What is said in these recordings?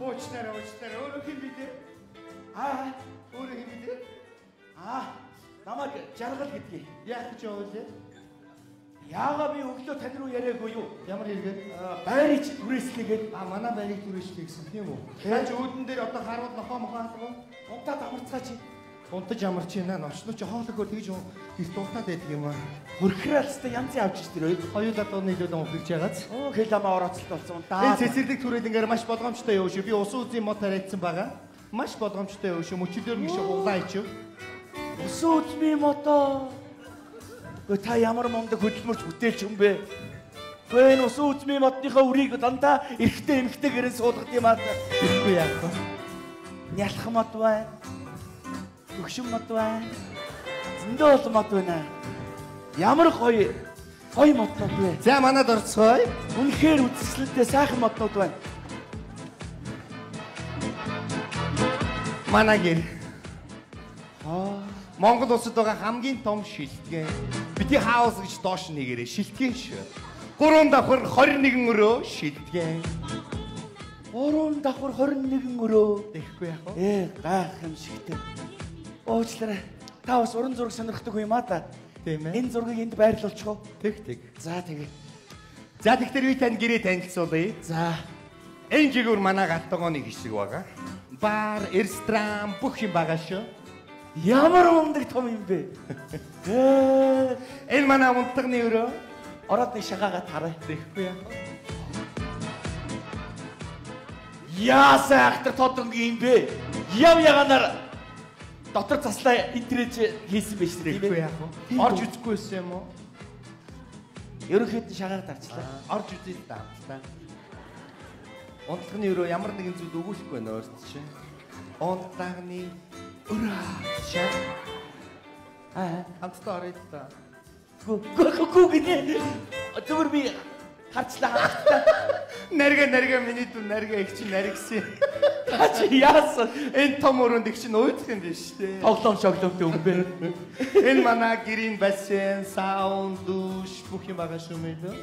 Уучлаарай. Өөрөө хэн бэ? Өөрөө хэн бэ? Намайг жаргал гэдгийг. Яах гэж явуулаа? Яагаад би өглөө тань руу яриаггүй юу? Ямар хэрэгээр? Байрыг түрээслэгээд Манай байрыг түрээслэе гэсэн тийм үү? Яаж үүдэн дээр одоо харуул нохоо алгаа? унтаад амарцгаа чи. Унтаж амарч байна. Новчноо чи хоолойгоо тэгж гэрт унтаад байдаг юм аа. Хөрхрээлстэй янзын авч ич тэр Хоёулаа дууны хөлөө унхиж яагац. Хэлэмээ орооцолт болсон. Энэ цэцэрлэг түрээлэнгээр маш болгоомжтой юу шүү. Би усан үзийн мод тариадсан байгаа. Маш болгоомжтой юу шүү. Мөчөлөөр нэг шиг углаа ичв. Усан үзмийн мото. Та ямар мундаг хөдөлмөрч бүтээлч юм бэ? Энэ усан үзмийн модныхоо үрийг дандаа эрэгтэй эмэгтэй гэрэн суулгад юм аа. Ихгүй яах вэ? Нялх мод бай. Өгшин мод бай. Зөндөө олон мод байна. Ямар гоё моднууд вэ? За манад орцгоё. Үнэхээр үзэсгэлэнтэй сайхан моднууд байна. Манай гэр. Монгол улсад байгаа хамгийн том шилтгэн. Бити хаус гэж доош нэгээрээ шилтгэн шүү. 3 давхар 21 өрөө шилтгэн. 3 давхар 21 өрөө. Тэгэхгүй яах вэ? Гайхамшигтэй. Уучлаарай. Та бас уран зураг сонирхдаг юм аа та. Тийм ээ. Энэ зургийг энд байрлуулчих уу? Тэг. За тэгээ. За тэгэхээр би танд гэрээ танилцуулъя. За. Энэ жигүүр манай галтгооны хэсэг байгаа. Бар, ресторан бүх юм байгаа шүү. Ямар мундаг том юм бэ? Энэ манай унтганы өрөө. Ороод нэг шагаагаа тарай. Тэгэхгүй яах вэ? Яасаа ахтар тодрог юм бэ? Яганаар дотор заслаа интернет хийсэн байж тээ. Тэгэхгүй яах вэ? Орж үзэхгүй байсан юм уу? Ерөнхийдөө шагаар дарчлаа. Орж үзээ та. Унтганы өрөө ямар нэгэн зүйл өгүүлэхгүй байна өөрт чинь. Унтганы өрөө. Хамтдаа орё та. Гү гинэ. Зүгээр би харчлаа хамтдаа. Нарга миний дүү нарга их чи наргсан. Та чи яасан? Энэ том өрөөнд их чинь уйдах юм биш үү? Тоглоом шоглоомтой юм бэ? Энэ манай гэрийн бассейн, саунд, душ бүх юм байгаа шүү мэлээ.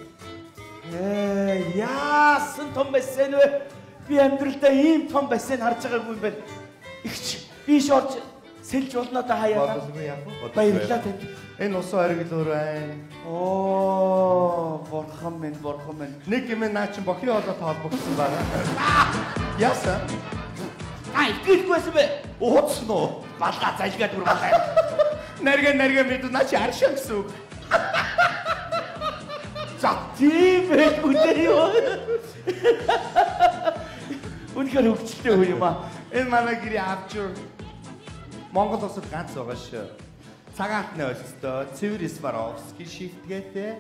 Яасан том бассейн вэ? Би амьдралдаа ийм том бассейн харж байгаагүй юм байна. Игч би шорж сэлж болно да хаяа. Бодлого яах вэ? Баярлалаа танд. Энэ усан оргил байна. Борхон минь. Нэг юм наа чин бохны хоолойтой холбогдсон байгаа. Яасан? Итгэдэггүйсэн бэ? Ууцсан уу? Балга залгаад үргэлээ. Нарга мэдүү наа чи аршаа гэсэн үг. За тийм ээ юу? Үнэхээр хөвчлөлтэй үе юм аа. Энэ манай гэрийн авчур Монгол улсад ганц байгаа шүү. Цагаатны олцтой Цэвэр Сваровский шилтгээтэй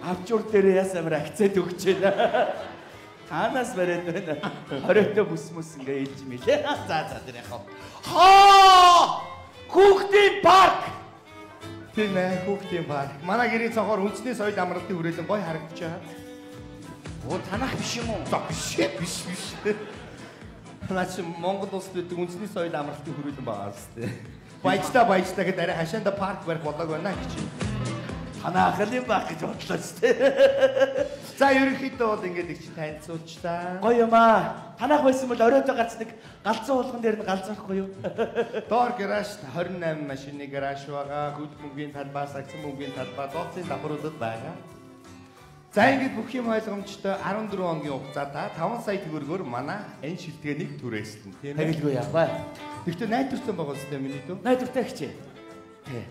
авчур дээр ясамар акцент өгч байна. Танаас бариад байна. Хоройтой бүс ингээ ээлж мэлээ. За тэр яхав. Хүүхдийн парк. Тийм ээ, хүүхдийн парк. Манай гэрийн цонхоор үндэсний соёл амралтын хүрээлэн гоё харагдаж байгаа. Танах биш юм уу? За биш. Наач Монгол улсад үүдэг үндэсний соёл амралтын хүрээлэн байгаа зү. Баяжтаа гэдээ арай хашаанда парк барих бодлого байна гэж. Танаа ахлын баг гэж бодлоо ч тээ. За ерөнхийдөө бол ингэж их чи танилцуулчлаа. Гоё юм аа. Танах байсан бол оройтой гарч нэг галзуу уулган дээр нь галзуурахгүй юу? Доор гараж 28 машины гараж байгаа. Хөл мөнгөний талбай, сагсан мөнгөний талбай, дооцын давхруудад байгаа. За ингэж бүх юм ойлгомжтой 14 хоногийн хугацаатаа 5 сая төгрөгөөр манай энэ шилтгэнийг түрээслэн тийм ээ. Хариулгүй яваа. Тэгвэл найдвартай байгаа үстэй миний дүү. Найдвартай хичээ. Тий.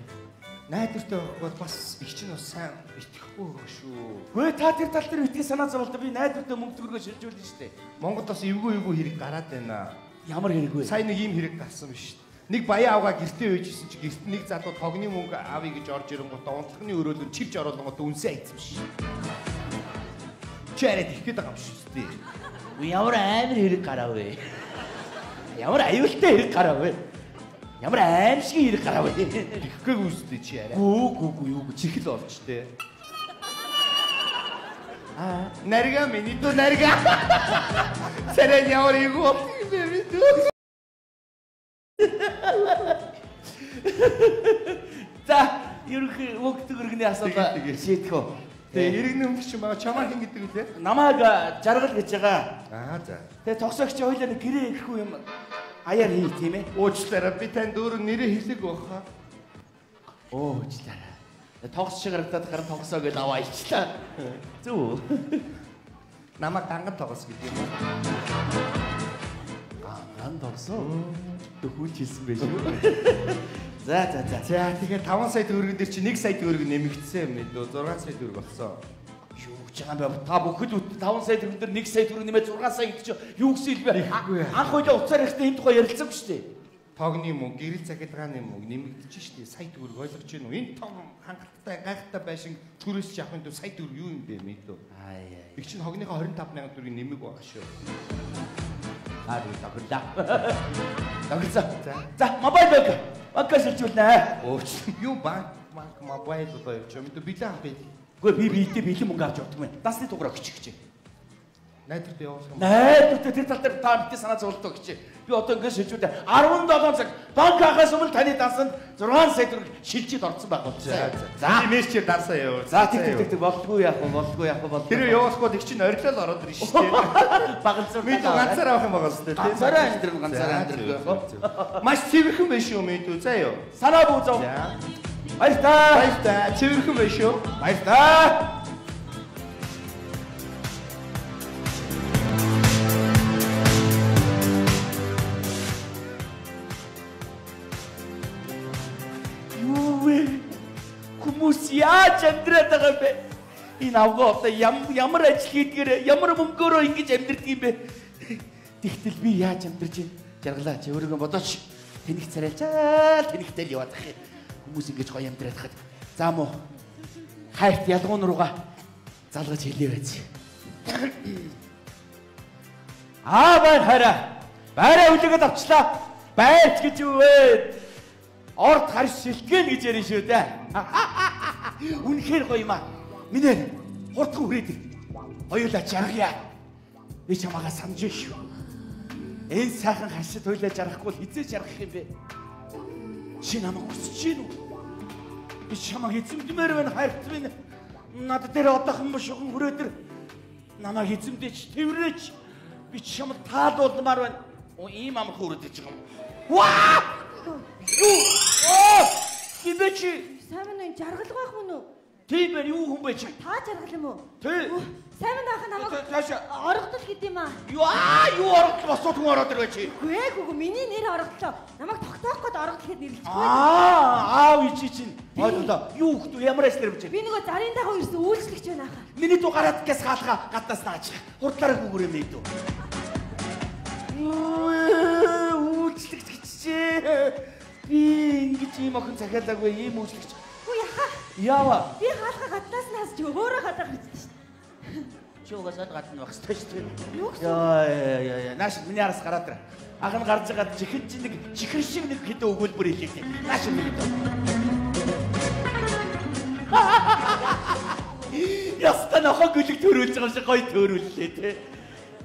Найдвартай бол бас их чинь бас сайн итгэхгүй байх шүү. Хөөе та тэр тал дээр итгэх санаа зовлоо би найдвартай мөнгө төгрөгөө шилжүүлнэ шүү дээ. Монгол бас эвгүй хэрэг гараад байна. Ямар хэрэг вэ? Сая нэг ийм хэрэг гарсан биш. Нэг баян авгаа гэртээ үйжсэн чи гэрт нэг залуу тогны мөнгө авъя гэж орж ирэнгүүт унтлагын өрөөлөнд чивж оруулангууд үнсээ айцсан биш. Чараад их гээд байгаа юм шүү дээ. Ямар амар хэрэг гарав вэ? Ямар аюултай хэрэг гарав вэ? Ямар аимшиг хэрэг гарав вэ? Ихгүй үстэй чи арай. Гүү юу чихэл олж тээ. Нарга миний дүү нарга. Сэрэн ямар юу бэ дүү? За, ерөнхий мөнгө төгрөгний асуудал шийдэх үү? Тэгээ эрэг нэмэгч юм байгаа чамаа хин гэдэг үлээ. Намайг жаргал гэж байгаа. Аа за. Тэгээ тогсогч хоёлаа нэг гэрээ ирэхгүй юм аяар хий тийм ээ. Уучлаарай би танд өөрөө нэрээ хэлэг баха. Уучлаарай. Тогс шиг харагдаад харин тогсоо гэж аваа ичлээ. Зүг. Намайг ганган тогс гэдэг юм уу? Ганган тогсоо. Төхүүч хэлсэн байж шүү. За. За тэгэхээр 5 сая төгрөгөн дээр чи 1 сая төгрөг нэмэгдсэн юм дөө 6 сая төгрөг болсон. Юу гэж байгаа юм бэ? Та бүхэд 5 сая төгрөг дээр 1 сая төгрөг нэмээд 6 сая гэдэг чи юу гэсэн хэлбэ? Анх хоёлаа уцаар ихтэй энэ тухай ярилцсан шүү дээ. Тогны мөнгө, гэрэл захидгааны мөнгө нэмэгдэж штэ сая төгрөг ойлгож байна уу? Энэ том хангалттай гайхалтай байшин төрөөс ч явахын тулд сая төгрөг юу юм бэ мэдөө? Их чинь хогныхоо 25,000 төгрөгийн нэмэг байгаа шүү. Тагла. За, мобайл банк. Банкас хэлжүүлнэ. Юу банк мобайл одоо явж юм. Билээ авах юм. Үгүй би бэлэн мөнгө авч явдаг юм. Дасны дугаараа өччих гэж. Найдварт явуулах юм. Найдварт тэр тал дээр та бидний санаа зовлоо гэж. Би одоо ингэж шилжүүлээ. 17 цаг банк хахаас өмнө таны дансанд 6 сая төгрөг шилжиж орсон байх бол. За мессежээр дансаа явуу. За тэг болдгүй яах вэ? Тэр явуулахгүй тэг чинь орилол ороод ирнэ шүү дээ. Багалзуур. Мэдээ ганцаар авах юм байгаа шүү дээ. Ганцаараа амьдрал. Маш цэвэрхэн байх шүү мэдээ заа юу. Санаа бүү зов. Баярлалаа. Цэвэрхэн байх шүү. Баярлалаа. Хүмүүс яаж амьдраад байгаа юм бэ? Энэ авгаа одоо ямар ажил хийдгээр ямар мөнгөөрөө ингэж амьдрдаг юм бэ? Тэгтэл би яаж амьдарч байна? Жаргалаа чи өөрийгөө бодооч. Тэнийх царайлчаа тэнийхтэй л яваад ах юм. Хүмүүс ингэж гоё амьдраад хаад. За муу. Хайрт ялгуун руугаа залгаж хэлээ байж. Бай хараа. Байраа үлээгээд авчлаа. Байрч гэж юу вэ? Орд харш шилтгэн гэж ярина шүү дээ. Үнэхээр гоё юм аа. Минь хурдхан хүрээд ир. Хоёулаа жаргая. Би чамаагаа санаж шүү. Энэ сайхан хашид хоёулаа жаргахгүй бол хизээ жаргах юм бэ? Чи намайг хүсэж гин үү? Би чамааг эзэмдмээр байна хайрт минь. Над дээр одоохон бошгон хүрээд ир. Намайг эзэмдэж тэрвэрэж. Би чамд таалуулмаар байна. Ийм амар хүрээд иж байгаа юм. Ваа! Юу? Кибэчи. Сайн мэн жаргал байх мөн үү? Тийм байх юу хүн бэ чи? Та жаргал юм уу? Тий. Сайн мэн ахын намайг оргодол гэдэг юм аа. Юу оргодол босоод хүн ороод ирвэ чи? Үгүй миний нэр оргодлоо. Намайг тогтоох гээд оргодол гэд нэрлэчихгүй. Аав ичи чинь. Ойлоо. Юу хөлтөө ямар ажил нэрвч? Би нөгөө зарын дагуу ирсэн үйлчлэгч байна ахаа. Миний дуу гараад гэс хаалга гаднаас нааж. Хурдлаараа гүгүрээ мэдв. Үйлчлэгч гэчээ. Би ингэж ийм охин захиалаагүй ийм үйлчлэгч. Үгүй яхаа. Яава. Би хаалга гаднаас нь хасч өөрөө гадаа гэж шүү дээ. Чи угаасаа гадна байх ёстой шүү дээ. Юу гэсэн? Яа. Нааш миний араас гараад ир. Ах нь гарч байгаа чихэн чинь нэг чихэр шиг нэг хэдэн өгүүлбэр хийлээ. Нааш нэг. Яста нохоо гүлэг төрүүлж байгаа шиг гоё төрүүллээ те.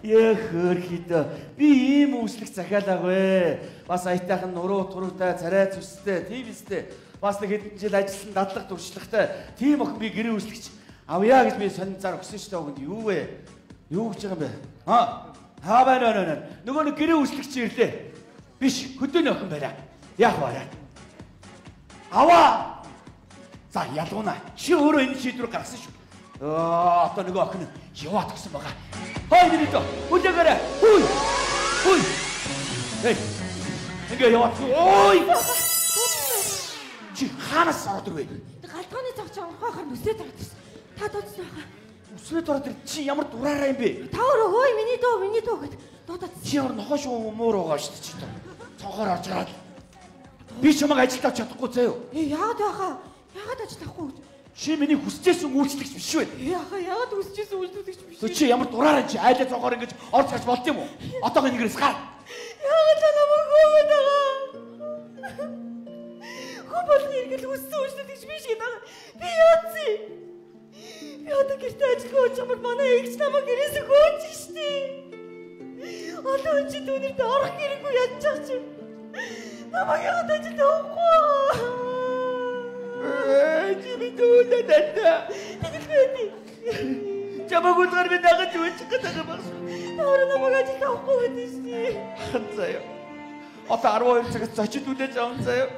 Хөөрхийдөө би ийм үйлчлэг захиалаагүй. Бас аятайхан нуруу туруутай, царай зүстэй, тийм үстэй. Бас нэг хэдэн жил ажилласан дадлаг туршлагатай. Тийм охин би гэрээ үйлчлэгч авъя гэж би сонин зар өгсөн шүү дээ өгөнд. Юу вэ? Юу гэж байгаа юм бэ? Байна. Нөгөө нэг гэрээ үйлчлэгч ирлээ. Биш, хөдөөний охин байна. Яах вэ? Аваа. За ялгуунаа. Чи өөрөө энэ шийдвэр гаргасан шүү. Одоо нөгөө охин яваад гисэн байгаа. Хой минийто. Үлээгээрээ. Хүй. Хей. Ингээ яваад. Ой. Чи хаанаас ороод ирвэ? Галтгооны цогч анхаахаар нүсээ тарагдсан. Та дуудсан хаа. Нүсээ ороод ир чи ямар дураараа юм бэ? Та өөрөө хөөе миний дуу гэд дуудаад. Чи ямар нохоо шүү муур байгаа шүү дээ чи. Цонхоор орж гараад. Би чамайг ажилд авч чадахгүй заяа. Яагаад байхаа? Яагаад ажилд авахгүй? Чи миний хүсчихсэн үйлчлэгч биш үү? Яагаад хүсчихсэн үйлчлэгч биш? Чи ямар дураараа чи айлаа цонхоор ингэж орж гарч болд юм уу? Одоогоо нэгээс гар. Яагаад намайг хөөгээд байгаа? Хөөбөл иргэл хүссэн үйлчлэгч биш гэдэг. Би яацсан? Би одоо гэртээ ажилгүй очимод манай эгч намайг гэрээс хөөж штий. Одоо чи түүнэрт орох хэрэггүй ядчих чи. Намайг яагаад ажилд авахгүй? Чи би дүүлээд байна. Тэгвэл Чамаг удаар би дагаж үүсэх гэдэг юм байна. Таараа намайг ажил авахгүй байдаг шээ. Заяа. Одоо 12 цагаас зочид үлээж авсан заяа.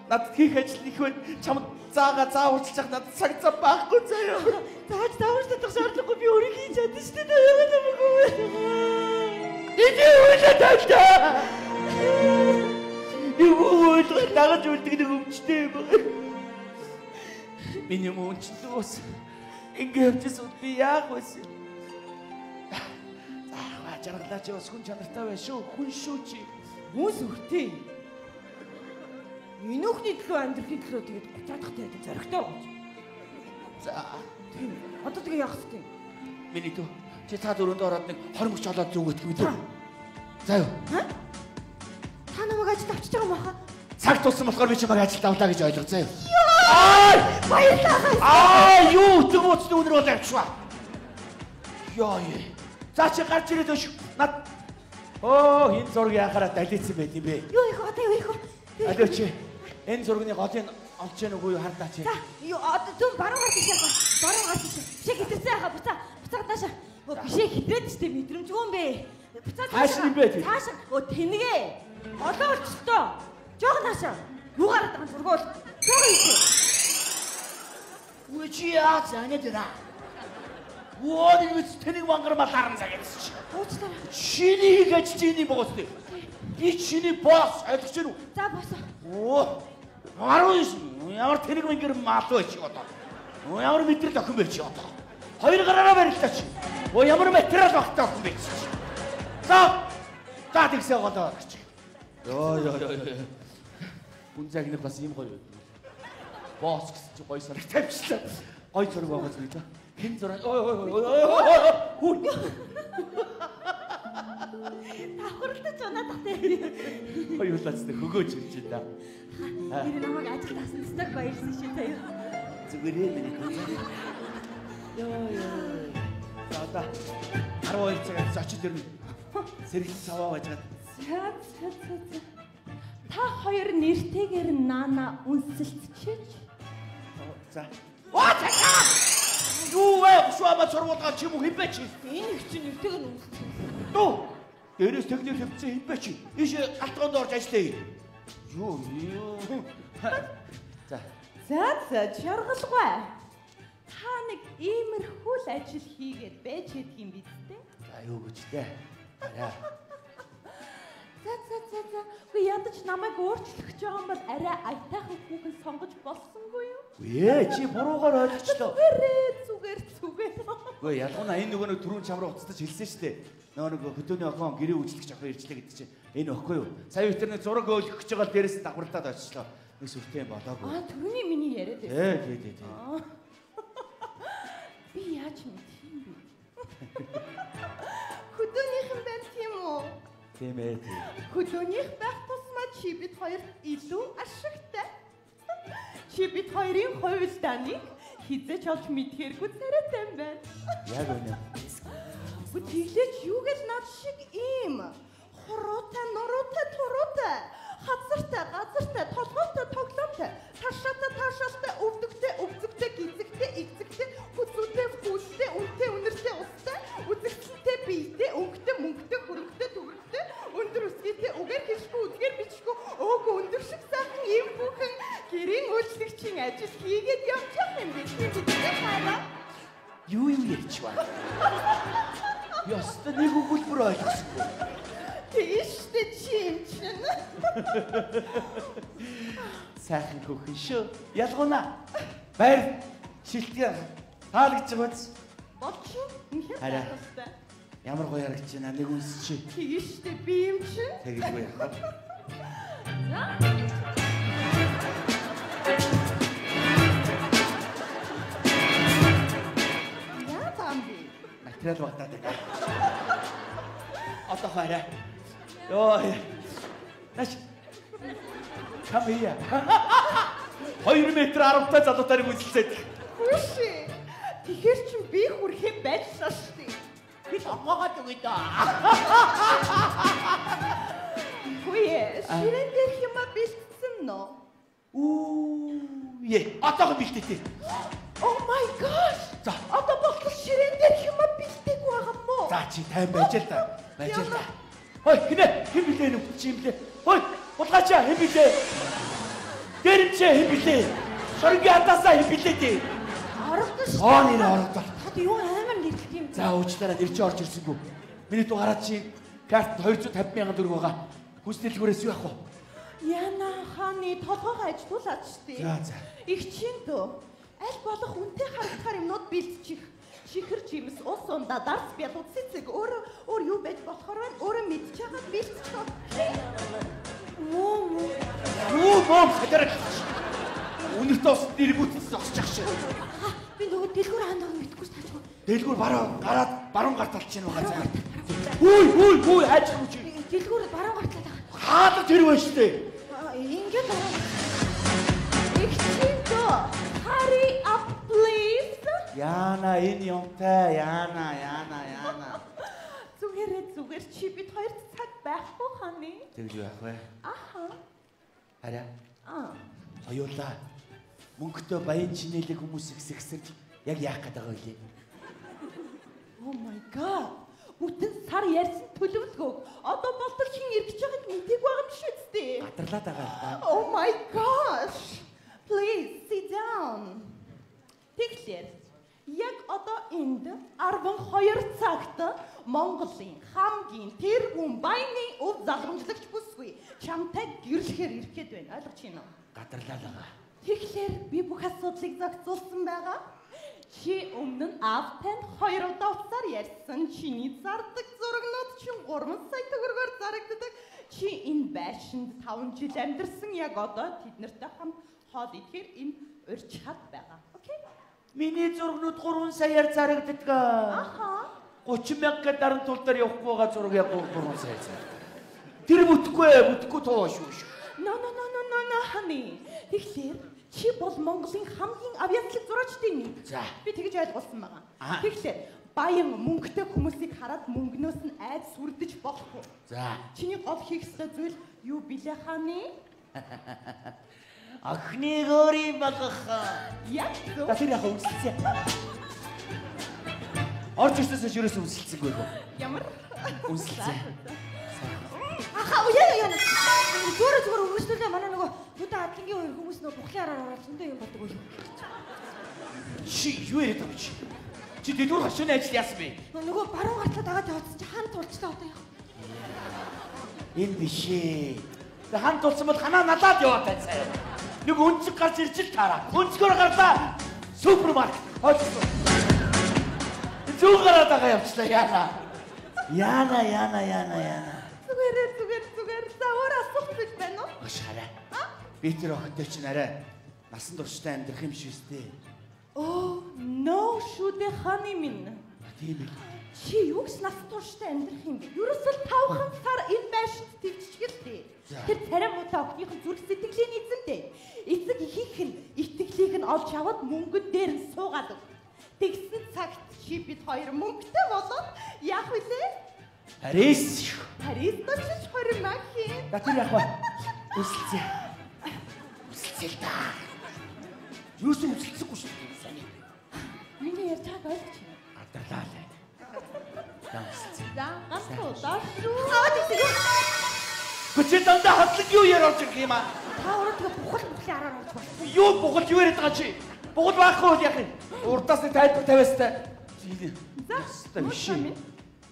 Над хийх ажил их байна. Чамд зааварчилж явах надад цаг зав байхгүй заяа. Зааж зааварчлах шаардлагагүй би өөрөө хийж чадсан шүү дээ. Яагаад намайг Иди үлээд тавьтаа. Юу удаа дагаж үлдэх нэг өмчтэй юм байна. Миний мөнчтэй ус. Ингээд явчихсан би яах вэ? За жаргалаач бас хүн чанартай байх шүү. Хүн шүү чи. Хүмүүс өртөө. Минийхний төлөө амьдрахын төлөө тэгээд 30 дахь тайд зоригтой болж. За тийм. Одоо тэгээ яах вэ? миний дүү чи та дөрөнд ороод нэг 20 мөч олоод зүгët үү? За юу? Та намайг ажилд авчиж байгаа юм баха. Цаг тулсан болохоор би чамайг ажилд авлаа гэж ойлгоо заа юу? Баярлалаа. Юу өтөг мөцний үнэр бол авчваа. Яа. За чи гарч ирээд өш. Над энэ зургийг яхаараа далицсан байт юм бэ? Юу их одоо юу их. Алио чи энэ зургийн голыг олж яах үгүй юу хардаа чи. За юу одоо түн баруун гарч ирсэн. Баруун гарч ирсэн. Бишээ хитэрсэн хаа буцаа. Буцаад наашаа. Бишээ хитрээд штэ мэдрэмжгүй юм бэ. Буцаад хааш юм бэ тий? Цаашаа. Тэнэгээ. Олоо олчтой. Жоох наашаа. Юу гараад байгаа зургуул. Жоох ийтэй. Үгүй чи яа занаа даа. Воо нэг тэнэг мангармал харан цагаас чи. Уучлаарай. Чиний гэж чиний босс. Би чиний босс ойлгож байна уу? За босоо. Оо. Ямар тэнэг мангар маалуу чи одоо. Ямар мэдрэл охин байж одоо. Хоёр гараараа барилдаа чи. Ямар материал багтаа охин байж чи. За тэгсээ голоо чи. Йоо. Хүн загнах бас юм гоё. Босс гэсэн чи гоё сараг тавьчихлаа. Гоё зураг байгаа зүйл да. Хэн зураг? Хүн. Давхарлаж унаад тахтай. Хоёулаас нэг хөгөөж ирж байна. Тэр намайг ажилд авсан зүг баярлсан шээ таяа. Зүгээрээ миний хүн. Яа. За 12 цагаас зочид ирнэ. Сэргэлт цаваа байж гад. Та хоёр нэртэйгээр наана үнсэлцчээч. За. Оо юу вэ? Шуама сургуулгаа чи мөн хэмбэ чи? Энэ их чинь нэртэйгээр үнсэлцээ. Түү. Дээрээс техник хэмцээ хэмбэ чи? Иш галтгоонд орж ажиллая. Юу. За чаргалгүй. Та нэг иймэрхүү л ажил хийгээд байж чадах юм биз дээ? За юу гэж дээ. Арай. За. Ви ядаж намайг өөрчлөх гэж байгаа юм бол арай айтайхан хүүхэн сонгож болсонгүй юу? Ээ чи буруугаар ойлгочлоо. Зүгээр. Үгүй ялгуунаа энэ нөгөө нэг түрүүн чам руу уцтаж хэлсэн шүү дээ. Нөгөө хөдөөний охин гэрээ үйлчлэгч охин ирчлээ гэдэг чинь энэ охин юу? Сая өтер нэг зураг өөлгөх гэж байгаа л дээрээс давхарлаад очислоо. Нэг сүртэй юм болоогүй. Түрүүний миний яриад байсан. Тий. Би яаж мэдэх юм бэ? Хөдөөнийхэн байна тийм үү? Тийм ээ. Хөдөөнийх байх тусмаа чи бид хоёрт илүү ашигтай. Чи бид хоёрын хувилдааныг хизээч олж мэдхээргүй царайтай юм байна. Яг үнэ. Тэглээч юу гэж над шиг ийм хороотой, нуруутай, туруутай, газартай, толгойтой, тоглоомтой, таашаатай, өвдөгтэй, гизэгтэй, игзэгтэй, хүзүүтэй, үнэтэй, үнэртэй, устай, үзэгсэлтэй, биетэй, өнгөтэй, мөнгөтэй, хөрөнгөтэй, төгрөгтэй, өндөр өсгийтэй, үгээр хийшгүй, үдгээр бичгүй, өөг өндөр шиг сайхан ийм бүхэн гэрийн үйлчлэгчийн ажил хийгээд явчих юм биш үү? Хараа. Юу ярьж байна? Яста нэг өгүүлбэр ойлгохгүй. Тийштэй чи юм чинь. Сайхан хөхөн шүү. Ялгуунаа. Баяр шилтгэн таалагдж байгааз. Болчих. Арай. Ямар гоё харагч байна нэг үнс чи. Тийштэй би юм чинь. Тэгэлгүй яах вэ? Яа тамби. Материал багтаад байна. Одоо хараа. Йоо. Наш. Камия. 2 метр 10-тай залуутайг үзэлцээд. Хүши. Тэгэхэр чин би хүрхэн байдлаа штий. Би томгоод үгүй даа. Хөөе, ширэн дээр хима бэлдсэн нөө. Оо, е, атаг бэлтээтэй. Oh my gosh. За. Одоо болтол ширээн дээр хэмээ бэлдээгүй байгаа мó. За чи тайм байж л да. Байж л да. Хой хинэ хэн билээ нүг чи юм блэ. Хой булгаачаа хэн билээ. Дэрэмчээ хэн билээ. Шорингийн атаасаа хэн билээ дээ. Орогдсон шүү. Аа нэр орогдол. Хад юу амар нэрэлт юм. За уучлаарай нэр чи орж ирсэнгүй. Миний дугаараа чи карт 250,000 төгрөг байгаа. Хүсэлтгүүрээс юу авах вэ? Яна хааны толгойгоо ажилуулаад штий. За. Их чин дөө. Аль болох үнтэй харагдахаар юмнууд бэлдчих. Чихэр жимс ус ундаа дарс бялууд цэцэг өөр юу байж болохоор байна. Өөрөө мэдчих чагаад бэлдчих. Муу. Юу бом садарах. Өнөртөө ус дэргүүтс зогсчих шиг. Би нөгөө дэлгүүр хаанаа мэдгүй таажгүй. Дэлгүүр гараад баруун гарт талж чинь байгаа заа. Хүй хайж юм чи. Дэлгүүр баруун гартлаад байгаа. Хаад тэр вэ штэ. Ингээд их чин дөө. Hurry up please. Яна энэ юмтай яна. Зүгээр чи бид хоёр цаг байхгүй хааны. Тэгэл яах вэ? Аха. Хараа. Аа. Хоёулаа мөнгөтэй баян чинэлэг хүмүүс ихсэгсэж яг яах гээд байгаа вэ? Oh my god. Бүтэн сар ярьсан төлөвлөгөөг одоо болтол хин эргэж байгааг мэдээгүй байгаа юм шүү дээ. Гадарлаад байгаа л да. Oh my gosh. Please sit down. Тэгэхээр яг одоо энд 12 цагт Монголын хамгийн тэргүүн баяны өв залгамжлагч бүсгүй чамтай гэрлэхээр ирэхэд байна. Ойлгож байна уу? Гадарлаад байгаа. Тэгэхээр би бүх асуудлыг зохицуулсан байгаа. Чи өмнө нь автанд 2 удаа уцаар ярьсан. Чиний зардаг зурагнууд чинь 3 сая төгрөгөөр зарагддаг. Чи энэ байшинд 5 жил амьдарсан. Яг одоо тэднэртэй хамт хоол идэхээр энэ урьдчилаад байгаа. Окей? Миний зургнууд 3 саяар зарагддаг. Аха. 30,000 даран тул дээр явахгүй байгаа зураг яг 3 сая зарагддаг. Тэр бүтэхгүй тоо шүү. No honey. Тэгэхээр чи бол Монголын хамгийн авьяаслаг зураачдын нэг. За. Би тэгж ойлгуулсан байгаа. Тэгэхээр баян мөнгөтэй хүмүүсийг хараад мөнгнөөс нь айд сүрдэж болохгүй. За. Чиний гол хийх ёстой зүйл юу билээ хааны? Ахны гори багах. Яг зөв. Тэр яг үнсэлцээ. Орж ирсэнээс юусэн үнсэлцээгүй гоо. Ямар? Үнсэлцээ. Аха яа. Зүгээр өгөөслөө манай нөгөө бүдэ адлангийн хоёр хүмүүс нөгөө бухлын араар ороод зөндөө юм боддог үү? Чи юу яриад байгаа чи? Чи дэдгүүр хашааны ажил яасан бэ? Нөгөө баруун гартлаад агаад явуулсан чи хаан тулчлаа одоо яах? Энэ биш ээ. Тэ хаан тулсан бол ханаа налаад яваад тайцаа. Нэг өнцөг гарч ирж л таараа. Өнцгөр гарлаа. Супермаркет. Хоцсон. Зүг гараад байгаа явчлаа яана. Зүгээр. Завар асуух гэж байна уу? Ашаарай. Би тэр охинтой чинь арай насан туршдаа амьдрах юм шиг үстэй. Oh, no шүдэ хааны минь. Тийм ээ. Чи юу гэж насан туршдаа амьдрах юм бэ? Ерөөсөө 5 сар энэ байшинд твччихэлтэй. Тэр царай муутай охиныхын зүрх сэтгэлийн эзэнтэй. Эцэг ихийнх нь итгэлийг нь олж аваад мөнгөн дээр нь суугаад өг. Тэгсэн цагт чи бид хоёр мөнгөтэй болоод яах вүлээ? Парис дочиж 20 махи. Тэр яг ба. Үсэлцээ л да. Юусэн үсэлцэхгүй шүү дээ. Миний ярьж байгааг ойлгож байна. Адарлаа л. За, ганцхан шүү. Чи дандаа хадлаг юу яриад байгаа юм аа? Та өөрөө тэгээ бухалын араар орж байна. Юу бухал юу яриад байгаа чи? Бухал байхгүй бол яах юм? Урдаас нь тайлбар тавиастай. За, биш.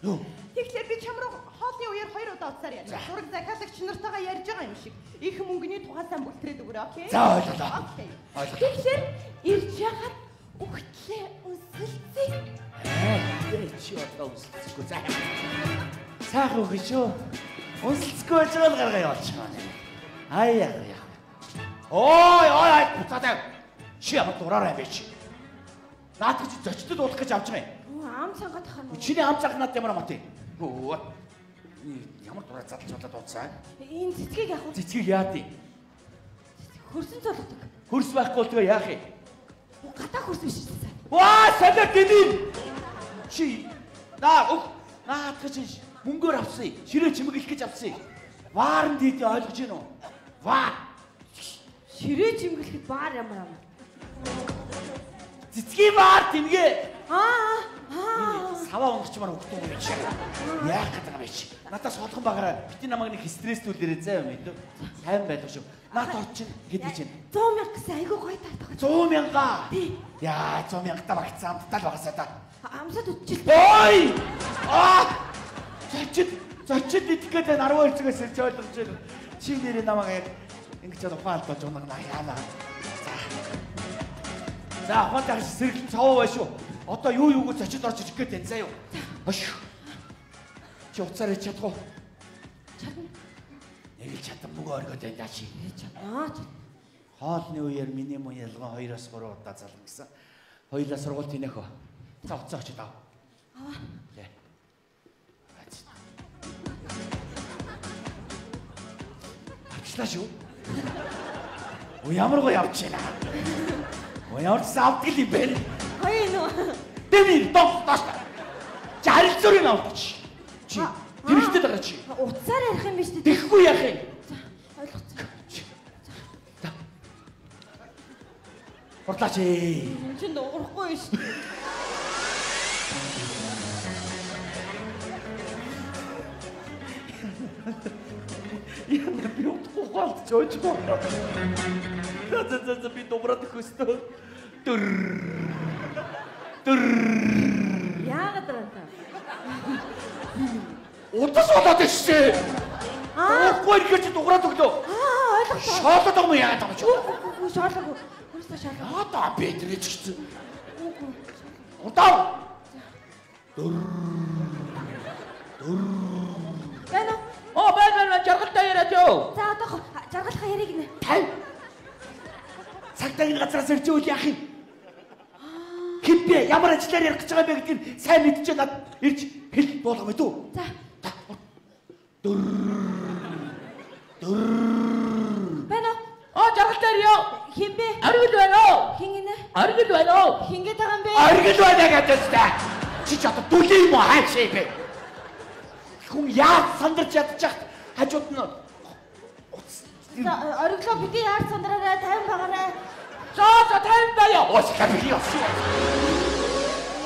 Юу? Тэгэхээр би чам руу хоолны үеэр 2 удаа уцаар ярьж. Зураг захиалагч нартайгаа ярьж байгаа юм шиг. Их мөнгөний тухай сайн бүлтрээд өгөрөө, окей? За, ойлголоо. Окей. Ойлголоо. Тэгэхээр ирж яхад өгтлээ үсэлцээ. Чи одоо үсэлцэхгүй заа. Цаах өгч юу? Үсэлцэхгүй байж байгаа л гаргаа явуулчихаа. Ай. Ой, буцаатай. Чи ямар дураарай бэ чи? Наадах чи зочдод уулах гэж авч байгаа юм. Ам цангаад хаа. Чиний ам цанх над ямар мат юм? Өө. Ямар дураар задлж болоод ууцаа. Энэ цэцгийг яах вэ? Цэцгийг яад юм? Хөрсөн цолгодог. Хөрс байхгүй бол тэгээ яах юм? Гадаа хөрс биш үү? Ваа, санаа гинэ. Чи наадах чи мөнгөөр авсан. Ширээ чимэглэх гэж авсан. Ваарн дийд ойлгож гин үү? Ваа. Ширээ чимгэлэхэд баар ямар ам. Цэцгийн баар тэмгээ. Саваа унгачмаар өгтөн юм шиг. Яах гэдэг юм бэ чи? Надаас холхон багаараа бити намайг нэг стресстүүлээрээ заа юм ээ. Сайн байлгүй шүү. Наад орчин гэдэг чинь 100 мянга гэсэн айгүй гоё таатах. 100 мянга. Яа 100 мянгата багцсан амттал багасаа та. Амсаад үтчихэл. Ой! Зочид идэх гэдэг 12 цагаас ирж ойлгож байна. Чи нэрээ намайг ингэж ухаалтаж унагнаа яана. За хонтаг сэргэлэн цаваа бай шүү. Одоо юу зочид орж ирэх гээд байна заа юу. Хош. Чи уцаараа чадах уу? Чадна. Нэг л чадсан мөгөө оргоод байна чи. Чадна. Хоолны үеэр миний мөн ялгаа 2-3 удаа зална гэсэн. Хоёулаа сургууль тийнэх үү. За уцаа очиж ав. Аваа. Тэ. Авчлаа шүү. Ямар гоё авчихна. Ямар савдаг юм бэ? Гоё нөө. Дэми догтоош. Жарилцурыг авчих. Чи тэрэгтэй байгаа чи. Уцаар ярих юм биш үү? Тэхгүй яах юм? За ойлгоцсон. За. Хурлаач ээ. Энд чинь дуурахгүй биш. Я не пью тухайлт жойч гоо. За би добраад хөстөө. Яагаад вэ? Удаас болоод ирсэн. Уухгүй гэж дуграад өглөө. Ойлгосон. Шоолоод байгаа юм яагаад байгаа ч. Үгүй шоолоогүй. Өөрөөсөө шоолоо. Одоо бэдрэж гисэн. Удаа. Байна уу? Байна жаргалтай яриад юу? За одоо жаргалхаа яриг нэ. Тань. Цагтаа энэ газраас ирж үйл яах юм? Хиппэ ямар ажиллаар ярих гэж байгаа юм бэ гэдгийг сайн мэдчихээ над ирж хэл болгоо мэдүү. За. Байна уу? Жаргалтай яа. Хин бэ? Аргил байна уу? Хин гинэ? Аргил байна уу? Хингээд байгаа юм бэ? Аргил байна гэдэг та. Чи ч одоо дүлээ юм уу хаашаа бэ? Хүн яаж сандарч ядчих хажууд нь За ориглоо бити яар сандраарай 50 байгаарай. За 50 байя. Ос капли ос.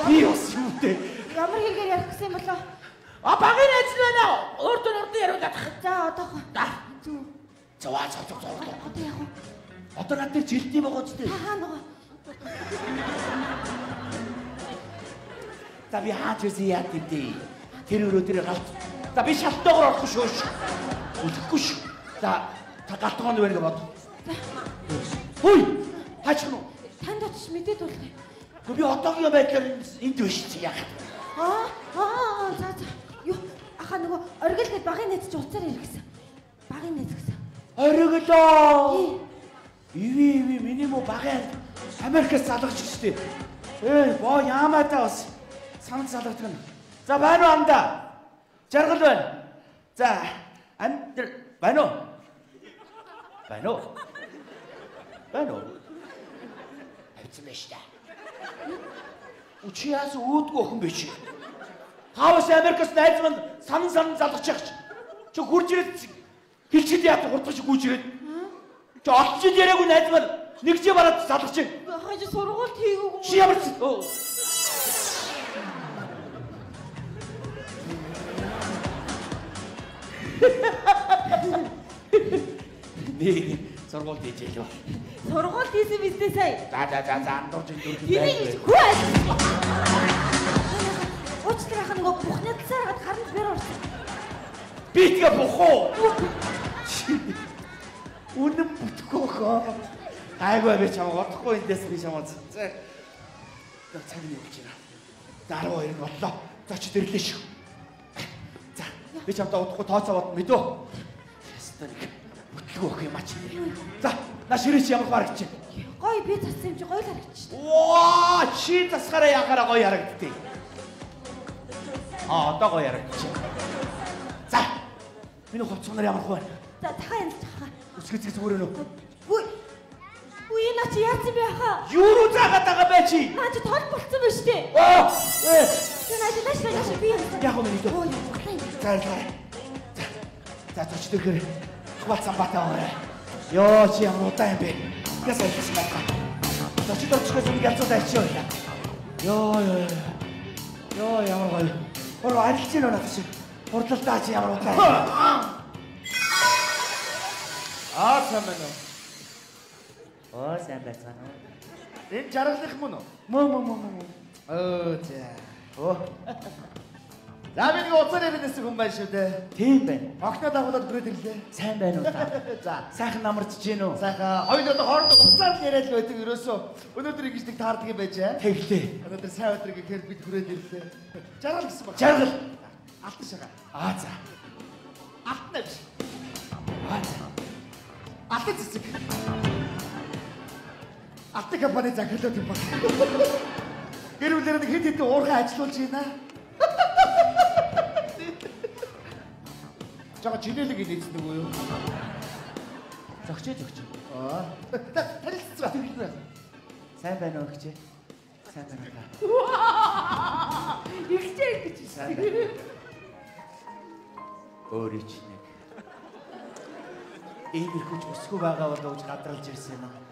Би ос үүтэй. Ямар хэлгээр ярих гэсэн юм болоо? Багын ажил байна. Урд яриулах. За одоохоо. Зүг. За. Одоо яг уу. Одоо над дээр жилтий байгаа ч тийм. Хаа нөгөө. За би хаач үгүй яа гэдэг. Тэр өрөөдөр галт. За би шалтгаанаар орохгүй шүү. Үлэхгүй шүү. За та галтгоонд байна гэж бод. Хөөе. Хаач гэнэ? Танд очиж мэдээд үлдээ. Гэхдээ би одоогийн байдлаар энд биш чи яах. За. Юу? Ахаа нөгөө оргил гээд багын найз чи уцаар ирэх гэсэн. Багын найз гэсэн. Ориглоо. Иви миний мө багын Америкээс залгаж штэ. Боо яамаатай бас санал залгадаг нь. За байна уу анда? Жаргал байна. За байна уу? Байна уу? Хэцүү штэ. Учиас үүдгүй охин биш. Хаавс Америкаас найз манд санан залгаж яах чи. Чи хурж ирээд хэлчихэд яах хурдгаж гүйж ирээд. Чи олчид яриаггүй найз манд нэг чи бараад залгаж чи. Ахаа чи сургуульд хийгээгүй. Чи ямар чи? Нэг сургуульд хийж илүү. Сургуульд хийсэн бизнес сая. За андууч дүрх Тэрийг хүү. Уучлаарай нөгөө бухны талаар гад харанд бэр орсон. Битгээ бухуу. Үнэн бүтгэхгүй хоо. Айгүй би чамаа бодохгүй эндээс би чамаа. За. Цаг нь явж байна. 12 боллоо. За чи дэрлээ шүү. За. Би чамдаа удахгүй тооцоо бод мэдөө. Ястаа нэг бүтлгүй өх юм ач. За. Наа ширээ чи ямар харагч. Гой би зассан юм чи гоё л харагдчих. Ваа, чи засгараа яхаараа гоё харагдтыг. Одоо гоё харагдчих. За. Миний хувцснаар ямар хөө байна? За дахиад янзч хаа. Үсгэцэг зүгээр нөө. Үгүй наа чи яасан бэ хаа? Юу руу заагаад байгаа бай чи? Наа чи тол болцсон ба штэ. Чи нааш би юм. Яг үнэ дөө. Ой. За ч тэрхэр хвацсан батаа орой. Йоо чи ямар удаан юм бэ? Ясаа хэлсэн байна. Зочид очихоос өмнө ялцуулаа ачиж байлаа. Йоо ямар гоё. Гурав арилж ийн надад шиг. Хурдалтаа чи ямар удаан. Сайн байна уу? Сайн байцгаана уу? Энэ жаргалах мөн үү? Мөн. За. За би нэг уцаар яринээс хүн байна шүү дээ. Тийм байна. Огноо дагуулад хүрээд ирлээ. Сайн байна уу та? За. Сайхан намарч гин үү? Сайхан. Хоёулаа хоорондоо уцаар яриад л байдаг ерөөсөө. Өнөөдөр ингэж нэг таардаг юм байж аа. Тэглээ. Өнөөдөр сайн өдөр гэхээр бид хүрээд ирлээ. Жаргал гэсэн баг. Жаргал. Алтан шагаа. За. Алтан авш. За. Алтан цэцэг. Алтан компани захирлууд юм баг. Гэр бүлээр нэг хэд хэдэн уурхай ажиллуулж байна. Жага чинэлэг нээсэн нэг үү? Зогчоо. Тарилцгаа тэгвэл. Сайн байна уу гэх чи? Сайн байна та. Ихтэй гэж Сайн байна. Өөрийн ч нэг. Ийм их хүч өсгөө байгаа бол ууж гадралж ирсэн юм аа.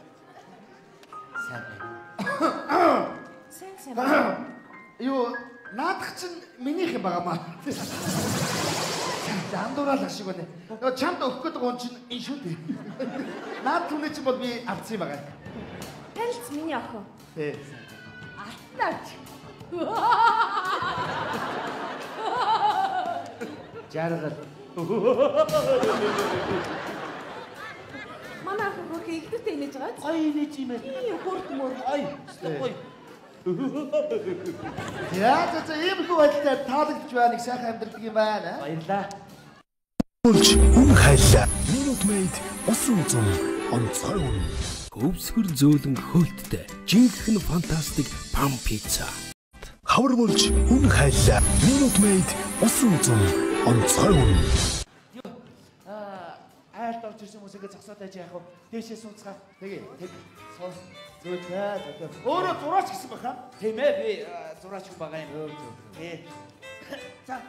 Сайн байна. Сайн. Юу, наадах чинь минийх юм байгаамаа. Андуурал ашиг байна. Нөгөө чамд өгөх гэдэг хүн чинь энэ шүү дээ. Наад түүний чинь бол би авцсан юм байгаа. Танилц миний охин. Тий. Алтнаач. Жаргал. Манай охин хөрхи ихтэй инээж байгаа. Ой нэж юм ээ. Хөрх мөр. Ой. Ой. Яа за ийм их байдалтай таалагдж байгааг сайхан амьдэрдэг юм байна. Баярлаа. Улж үн хайлаа. Minute Maid усан зам онцгой үн. Өвсгөр зөөлөн хөөлттэй жинхэнэ фантастик пам пицца. Хавар болж үн хайлаа. Minute Maid усан зам онцгой үн. Айлт орж ирсэн хүмүүс ингэ зогсоод байж яах вэ? Дээшээ сууцгаа. Тэгээ. Суу. Зөөдөө. Өөрөө зураач гэсэн баха. Тийм ээ би зураач хүн байгаа юм. Тий. За.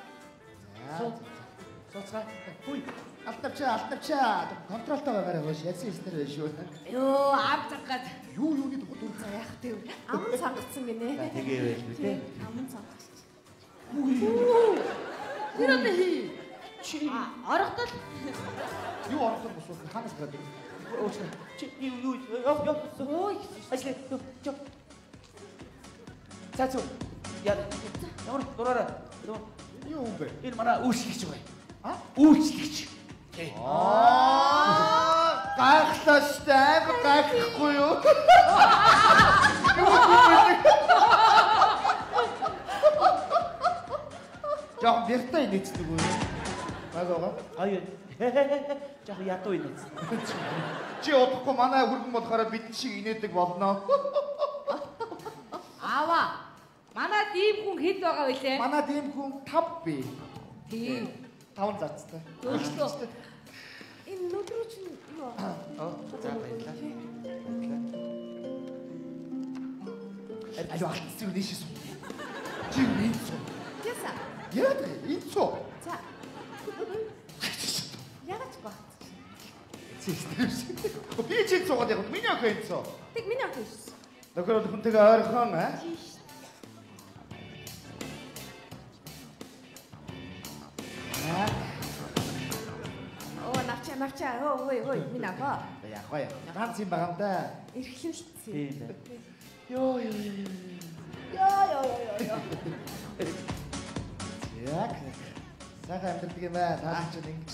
Сууцгаа. Хүй. Алтавчаа. Контролтой байгаарай хөөш. Ялсан эстер байна шүү. Йоо, ав цаггаад. Юуны дур. Яах вэ? Аман цангацсан гинэ. Тэгээ байж үү те. Аман цангацсан. Тэр одоо хий. Чи Орохдол. Юу орох босоо ханаас гадаг. чи юу ёо. Ажлаа. Чо. Цацуу. Ямар дураараа. Юу юм бэ? Энэ манай үйлчлэгч байгаа. Үйлчлэгч. Тий. Гайхлаа штэ. Айгу гайхахгүй юу? Жаахан бэртэй нээцдэг үү? Багаага. Аяа. Жаа ядуу инээ. Чи удахгүй манай хүргэн болохоор бид шиг инээдэг болно. Аава. Манай дийм хүн хэд байгаа вүлээ? Манай тийм хүн 5 бий. Тийм. 5 зацтай. Өөрчлөө. Энэ нүдрүү чинь юу? За баярлаа. Алуу алтцыг нээшээ суу. Чи энэ суу. Яса. Яагаад энэ суу? За. Яагаад ч баг. Би чи суугаад яг миний охин энэ суу. Тэг миний охин шүү. Нөхөр хүнтэйгээ ойрхон аа. Навчаа. Ой, миний охин. Яг гоё. Ганц юм байгаа юм да. Эрхлүүлсэн. Тийм байна. Йоо. Яг. Сайхан амьддаг юм аа. Таа ч ингэж.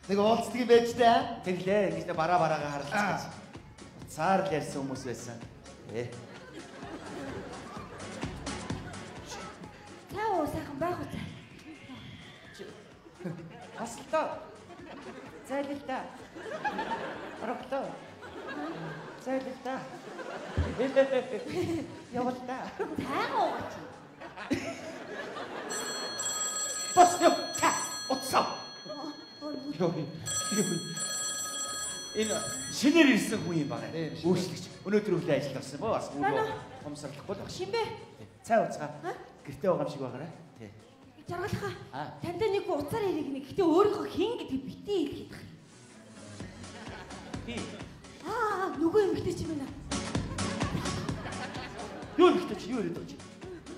Нэг уулздаг юм байж таа. Тэглээ ингэж бараагаа харалцгааж. Цаар л ярьсан хүмүүс байсан. Таа сайхан байх уу? Асалтаа. Зайлтаа. Ороглоо. Зайлтаа. Явалтаа. Таагаа уу? Бас ёо. Утсаа. Энэ шинээр ирсэн хүн юм байна. Үйлчлэгч. Өнөөдөр өглөө ажилд орсон боо. Бас өөрөө хомсорлохгүй л баг. Шинбэ? Цай уцгаа. Гэртээ байгаа юм шиг байгаарай. Тий. Жаргалхаа. Танд нэг уцаар яриг нэг. Гэтэ өөрийнхөө хин гэдэг битээ хэлгээд байна. Би Нөгөө эмэгтэй ч юм байна. Юу ихтэй чи юу яриад байгаа чи?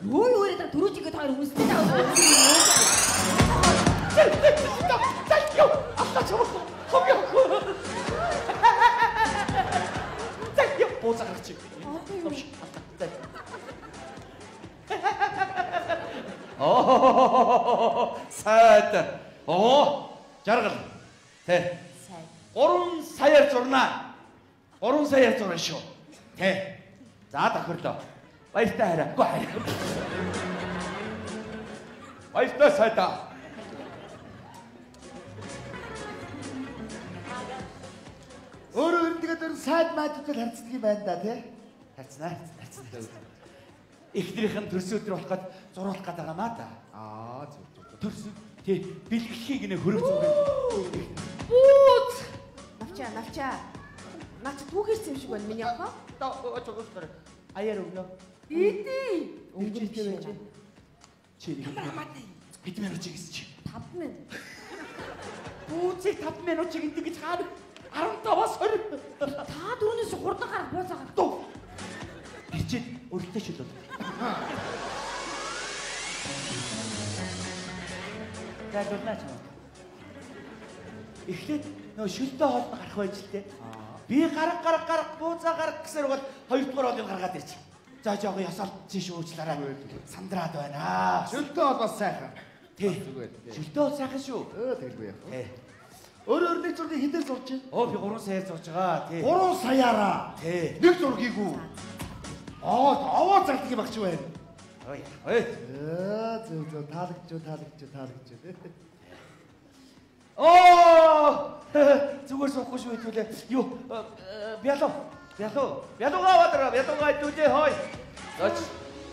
Юу яриад байгаа түрүүчигээ хоёр үнстэй таа. Юу ахта чамаа. Хогё. Юу бууцаа гарч. Сайд. Жаргал. Тэ. Сайд. 3 саяар зурнаа. 3 саяар зурна шүү. Тэ. За тохирлоо. Баяртай хараа. Гоо хараа. Баяртай сайдаа. Өөрөө тэгээд сайд маадтай харцдаг юм байна да тий. Харцнаа. Эхнэрийнх нь төрсөн өдөр болоход зуруулах гэдэг юм аа да. Зөв. Төрсөн. Тий. Бэлгэлхийг нэ хөрөг зураг. Бүүц. Навчаа. Наач түүхэрсэн юм шиг байна миний охоо. Очгоостой. Аяар өгнө. Иди. Өнгөтэй байж. Чи хэд минут чигс чи? 5 минут. Бүүцийг 5 минут чиг энэ гэж хаад 15-аас 20. Та дөрөвнөөс 3 дахь гарах бууцаа Дуу. Ирчээд өрөлтөө шүлөө. Тэгвэл наач. Эхлээд нөө шүлтөө хоолны гарах байж л тээ. Би гарах бууцаа гарах гэсээр бол 2 дугаар хоолыг гаргаад ирчих. За жоох ясаал тийш уучлаарай. Сандраад байна. Шүлтөө бол бас сайхан. Тий. Шүлтөө бол сайхан шүү. Тэгэлгүй яах. Тий. Өөр нэг зургийг хэдээр зурж байна? Би 3 саяар зурж байгаа. Тий. 3 саяараа. Тий. Нэг зургийг үү? Аваа зарддаг юм багч байна. Зөв таалагдж. Зүгээр суухгүй шүү хэвлээ. Юу? Бялуугаа аваад идүүлээ хой.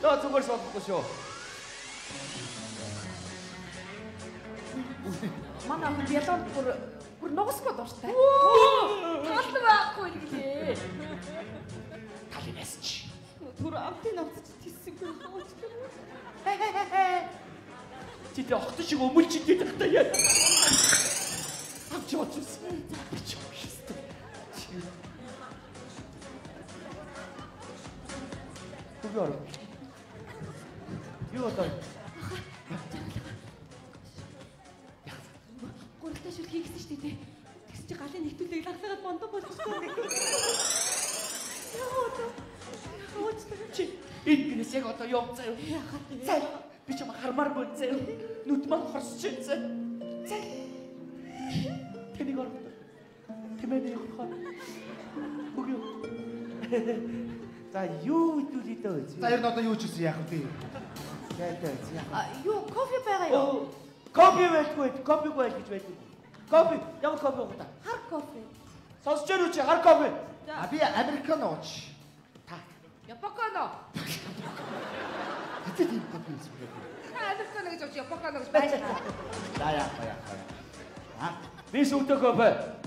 Зүгээр суухгүй шүү. Манай охин бялуунд бүр нугасгүй дуртай. Тал байхгүй гэлээ. Тали месч. Түр амтын авцаж тийсэхгүй хооч. Чи тэ охт шиг өмөлчтэй байх та яа. Авч очсон. Би ч юм. Гүгээр. Юу одоо? Гурилтай шүл хийгсэн шүү дээ. Тэгс чи галын нэвтүүлэг лагсагаад бондоо болчихсон. Чи инглиш яг одоо юу заяа? Зай. Би ч юм хармааргүй заяа. Нүд маань хорсож заяа. Зай. Тэнийг орох. Тэмээний орох. Бүгөө. За юу идүүлээ дөө. За ер нь одоо юу ч гэсэн яах вэ? Юу кофе байгаа юу? Кофе байхгүй гэж байдаг. Кофе, ямар кофе уу та? Хар кофе. Сонсож байна уу чи хар кофе? Би американо ууч. Япокано. Хэцүү юм кофе эсвэл. Американо гэж япокано гэж байна. За яах. Би сүнтэй кофе.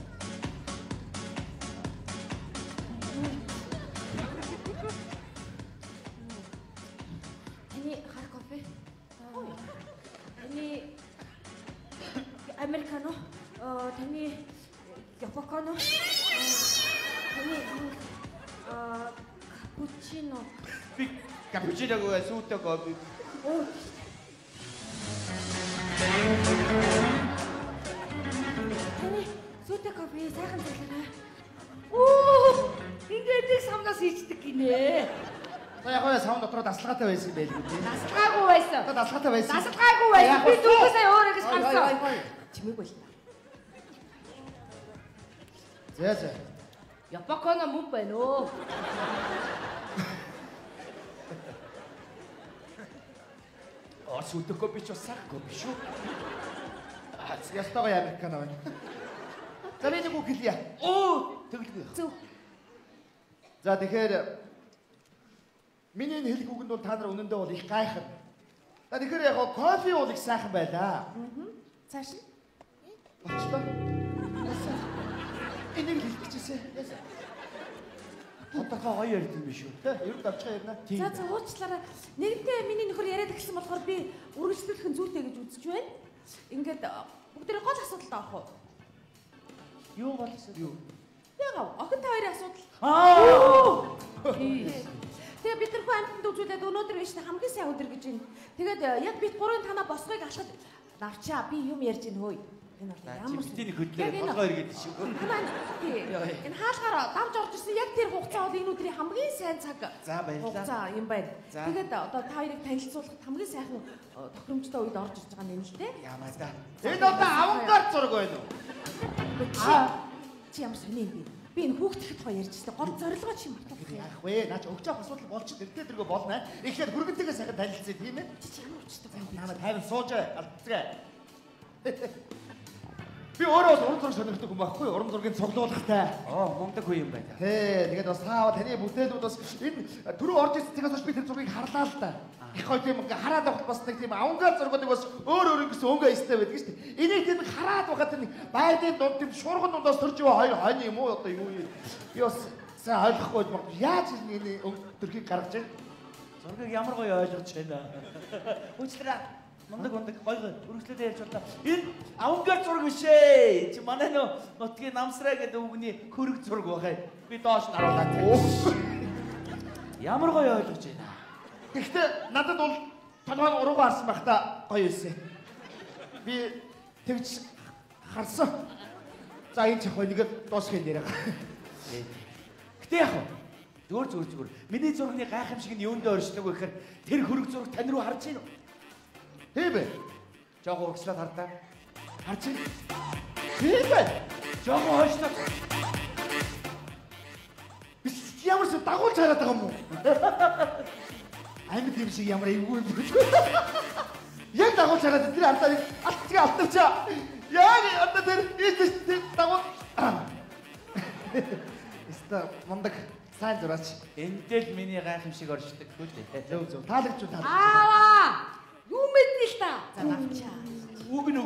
Таны хар кофе. Таны американо. Таны япокано. Таны капучино. Би капучиног сүнтэй кофе. Таны сүнтэй кофе сайхан залгаа. Ингээд нэг самнаас хийдэг гинэ. Яг савн дотроо дасгалгаатай байсан юм байл үү? Дасгаагүй байсан. Дасгалгаатай байсан. Дасгаагүй байсан. Би дүүгээсээ өөрөө гэж гарсан. Чимээгүй л. За. Япоконо мөн байна оо. Сүнтэй кофе ч сайн кофе шүү. Ястагаа американо байна. За би нэг үг хэлье. Тэгэлгүй. Зөв. За тэгэхээр миний хэлэх үгэнд бол та нар үнэндээ бол их гайхав. За тэгэхээр яг кофе бол их сайхан байлаа. Цааш нь. Очлоо. Энийг хэлэх гэжсэн. Хоторхоо гоё ярьд юм биш үү? Ер нь авчихаа ярина. За уучлаарай. Нэгэнтээ миний нөхөр яриад гисэн болохоор би үргэлжлүүлэх нь зүйтэй гэж үзэж байна. Ингээд бүгдээ гол асуудалтай авах уу? Юу болсон? Юу? Ягаа, охин та хоёрын асуудал. Тэгээ бид нар хөө амтнд үзүүлээд өнөөдөр биш хамгийн сайн өдөр гэж байна. Тэгээд яг бид гурвын танаа босгыг алхад навчаа би юм ярьж ийн хөөе. Энэ бол ямар чимтийн хөдлөө болгоо иргэд шүү. Энэ хаалгаар давж орж ирсэн яг тэр хугацаа бол энэ өдрийн хамгийн сайн цаг. За баярлалаа. Хугацаа юм байна. Тэгээд одоо та хоёрыг танилцуулахад хамгийн сайхан тохиромжтой үед орж ирж байгаа юм л дээ. Ямаа да. Энэ одоо авангард зураг байна уу? Чи ямар сони юм бэ? Би энэ хүүхдтэй тухай ярьж байсан. Гол зорилгоо чи мартах Яах вэ? Наач өгч авах асуудал болж тэртээ тэргөө болно. Эхлээд хүргэнтэйгээ сайхан танилцъя тийм ээ. чи ямар учиртай байна? Намайг тайван сууж алдцгаа. Би өөрөө уран зураг сонирхдаг хүн байхгүй юу? Уран зургийн цуглуулгатай. Мундаг хүн юм байна. Тэгээд бас таа таны бүтээлүүд бас энэ түрүү орж ирсэн цэгээс хойш би тэр зургийг харлаа л да. Их гоё тийм хараад авах бас нэг тийм авангард зургуудыг бас өөр ингэсэн өнгө эстэй байдаг шүү дээ. Энийг тийм хараад байгаа тэр байрны дунд тийм шуурган дундаас төрж байгаа хоёр хойно юм уу одоо юу юм. Би бас сайн ойлгохгүй байна. Яаж энэ өнгө төрхийг гаргаж байна? Зургийг ямар гоё ойлгож байна. Үчлээ мундаг гоё өргөслөдөө ярьж байна. Энэ авангард зураг биш ээ. Чи манай нутгийн намсраа гэдэг үгний хөрөг зураг байгаа. Би доош нь харуулаад. Ямар гоё ойлгож байна. Гэхдээ надад бол толгойн уруугаа харсан байх та гоё юусэн. Би тэгж харсан. За энэ чихөө нэгэд дуусгын дээр байгаа. Гэтэ яг зүгээр. Миний зургийн гайхамшиг нь юунд оршдог вэ гэхээр тэр хөрөг зураг тань руу харж байна уу? Тийм ээ. Жохоо урагшлаад хардаа. Харж байна. Тийм ээ. Жохоо хойшлоо. Ямар ч дагуулж хараад байгаа юм уу? Амьд юм шиг ямар эвгүй юм бэ? Яг дагуулж хараад тэр алдчихаа. Яг одоо тэр дагуул. Эста мундаг сайн зураач. Эндээ л миний гайхамшиг оршдог хөө дээ. Зөв. Таалагч. Аава! Юу мэднэ л та? За навчаа. Үгэн.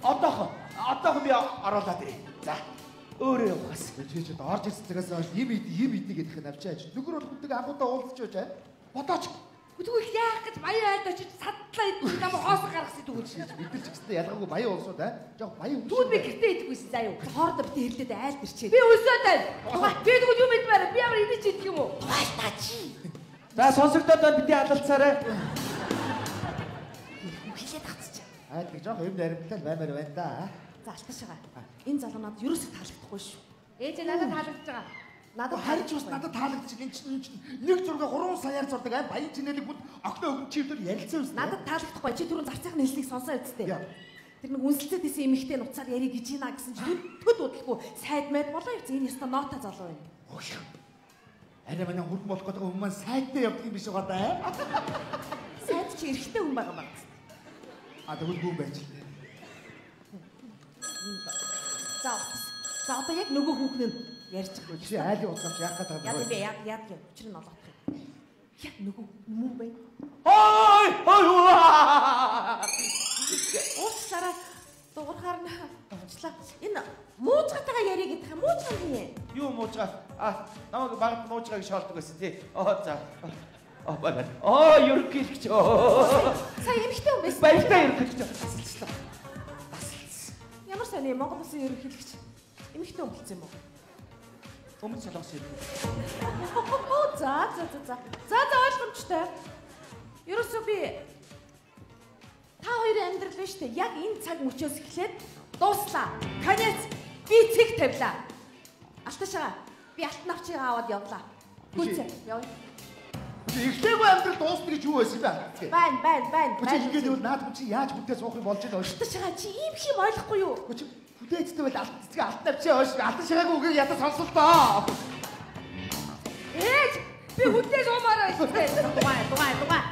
Одоохон би оруулаад ирээ. За. Өөрөө явахаас. Чичээд орж ирсэн цагаас юм идэгээд их навчаач. Нүгэр бол хүнтэйг анхудаа уулзч байж бодооч. Үгүй их яах гэж баяа айдаа чи садлаа идэх юм хоосоо гаргасан дүүгэл. Бид нар ч гэсэн ялгаагүй баяа уусууд жоо баяа юм. Түл би гэртээ идэггүйсэн заа юу. Хоордоо битээ ирлээд айл ирчээ. Би өсөөд байна. Би тэгвэл юу мэдмээр би ямар идэж идэх юм уу? Тугаалтаа чи. За сонсогдоод байна бидний алалцаарай. Хүлээд татчих. Тэг жоо юм наримтай баймаар байна да. За алтаж байгаа. Энэ залуу надад ерөөсөө таалагдахгүй шүү. Ээж надад таалагдж байгаа. Надад харж бас надад таалагдчих энэ чинь нэг зураг 3 саяар зурдаг баян чинэлэг бүд огтоо өгөн чивдэр ярилцсан үст. Надад таалагдахгүй чи түрүүн зарцаах нэлсийг сонсоо үсттэй. Тэр нэг үнсэлцээд исэн эмэгтэй нуцаар яриг гэж ийна гэсэн чи төд удалгүй сайд мэд болоо явц энэ яста нота залуу байна. Арай манай хурд болох гэдэг хүмүүс маань сайдтай явдаг юм биш байгаа даа. Сайд чи эрэгтэй хүн байгаа байна. Тэгвэл хүн байж. За одоо яг нөгөө хүүхэн нь ярьж байгаа. Чи айлын уцамж яах гэдэг юм бэ? Яг учир нь олгох юм. Яг нөгөө мөн бай. Ой! Уучлаарай. Дуурхаар нь уучлаа. Энэ муужгатайгаа яриа гэдэг юм. Муужгаа юм ээ. Юу муужгаа? Намайг багт муужгааг шоолдог байсан тий. За. Ерөнхийлөгч. Сая эмэгтэй хүн байсан. Баяртай ерөнхийлөгч. Ямар сони Монгол улсын ерөнхийлөгч эмэгтэй хүн болсон юм уу? Өмнө солонгос юм. За ойлгомжтой. Ерөөсөө би та хоёрын амьдрал биш үү? Яг энэ цаг мөчөөс эхлээд дууслаа. Конец. Би цэг тавилаа. Алташаа. Би алтан авчиг аваад явлаа. Гүцээ. Яв. Эхлээгүй амьдрал дуусна гэж юу байсан бэ? Байна. Ингээд бол наад хүн чи яаж бүтээ суух юм болж байна. Алташаа чи ийм их юм ойлгохгүй юу? Бүтээцтэй бол алтан авчиг хойш алтан шагааг үгийг ята сонсолтоо. Ээж би хүнтэй суумаараа ихтэй. Дугай.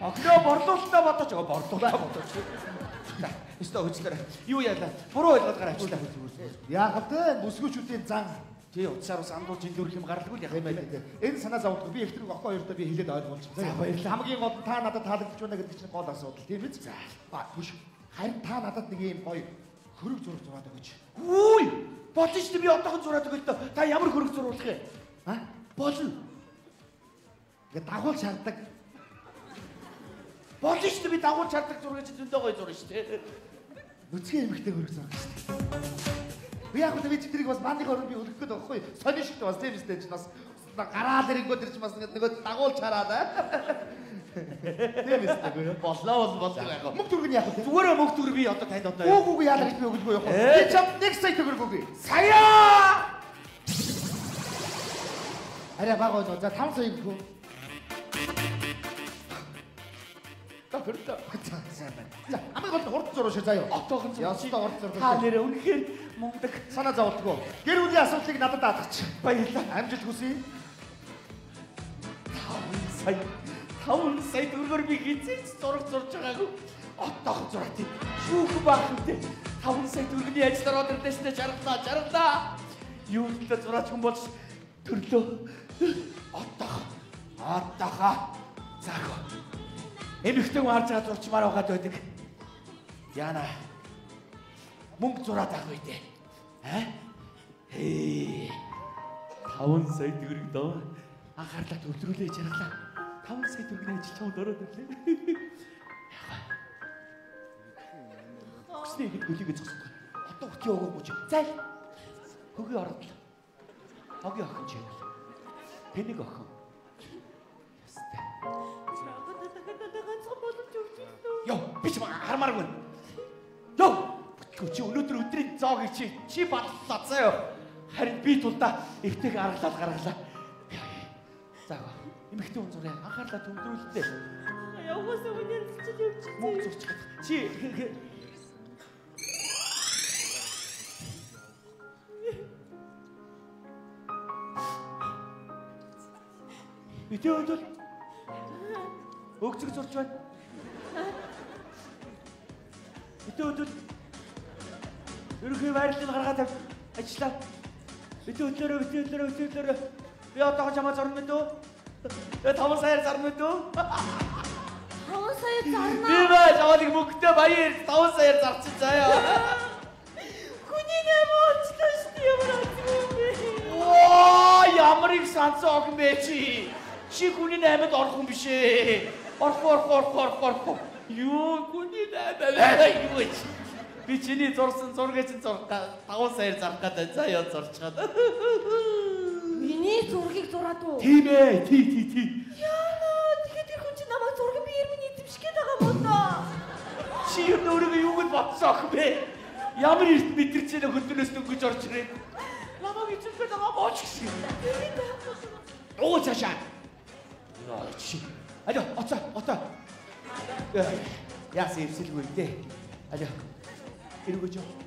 Огноо борлуулалтаа бодож байгаа борлуулалтаа. За, өстө хөчлөөр. Юу яалаа? Буруу ойлгоод гараа авчлаа. Яагаад вэ? Бүсгүүчүүдийн зан. Тий, утсаар бас андуул жиндүрх юм гаргалгүй яах юм бэ? Энэ санаа зовдгоо би ихтрэг охин хоёроо би хэлээд ойлгуулж байна. За баярлалаа. Хамгийн гол та надад таалагдж байна гэдэг чинь гол асуудал тийм биз? За. Биш. Харин та надад нэг юм гоё хөрөг зураг зураад өгөөч. Үгүй! Болно шүү дээ би одоохон зураад өгöd тоо. Та ямар хөрөг зуруулах юм? Болно. Ингээ дагуулж шаарддаг. Болно шүү дээ би дагуулж шаарддаг зургийг зөндөө гоё зурна шүү дээ. Нүцгэн эмхтэй хөрөг зураг шүү дээ. Би яг л би тэрийг бас мандыг орон би өлгөх гээд байхгүй. Сони шигтэй бас тийм үстэй чинь бас гараад ирэнгүүт ирж бас нөгөө дагуулж хараад тийм эсвэл боллоо яг. мөнгө төгрөг нь яг үү? Зүгээр мөнгө төгрөг би одоо танд одоо. Үгүй яалаа гэж би өгдөггүй яг. Би чам нэг сая төгрөг өгье. Сая! Арай бага болоо. За 5 сая өгөх үү? За, амиг хурд зуруу шиг заяа. Отоохон Ястаа хурд зуруу. та нэрээ үнэхээр мундаг. Санаа зовдгоо. Гэр бүлийн асуудлыг надад даатгач. Баярлалаа. Амжилт хүсье. 5 сая төгрөгөөр би хизээч зураг зурж байгаагүй. Отоохон зураг тийм. Шүүх бахантай. 5 сая төгрөгийн ажлаар өдөрлөснө жаргалаа. Юу ч зураач хүн болж төрлөө. Отоохон. Заагаа. Эмэгтэй хүн харж байгаа зурчмаар байгаад байдаг. Яна. Мөнгө зураад авах үү дээ. Хээ. 5 сая төгрөг доо. Анхаарлаа төвлөрүүлээ жаргалаа. 5 сая төгрөгийн ажил чамд ороод ирлээ. Хүснээ ингэж хөлийгээ зогсохгүй. Одоо хөтгий өгөөгүй ч. Зай. Хөгийн ороод. Хогийн охин ч юм. Тэнийг охин. Ястай. Йоо, би ч хармааргүй. Йоо, чи өнөөдөр өдрийн зоог чи батлаа заяа. Харин би тулдаа эвтэйг гаргалаа. Заага. Эмэгтэй хүн зураг анхаарлаа төвлөрүүлээ. Яваасаа үнэн чинь явчих. Мөнгө зурчих. Чи Өдөө өгцөг зурж байна. Өдөө ерөнхий байрлал гаргаад ажиллаа. Өдөө би одоо чамаа зорно мэдөө. 5 саяар зарна мэдөө. 5 сая зарна. Би баа жаалыг мөнгөтэй баяр 5 саяар зарчих заяа. Хүний нэмэлттэй шүү ямар атгүй. Оо ямар их санцаа огн бэ чи. Чи хүний наймад орох юм биш ээ. Орох. Юу хүний наймаа юу чи. Би чиний зурсан зургийг чинь зурх 5 саяар зарах гэдэг заяа зурчихад. Миний зургийг зураад уу? Тийм ээ. Яа, тэгээд тэр хүн чинь намайг зураг биеэр минь эзэмшгээд байгаа мó доо. Чи юу өөрийгөө юуг бодсон ах бэ? Ямар эрт мэдэрч яана хөдөлөөс дөнгөж орж ирээ. Намайг эзэмшээд байгаа мооч гэсэн. Оо цаашаа. Яа чи. Алё, оцоо. Яасан эвсэлгүй дээ. Алё. Эргэж яа.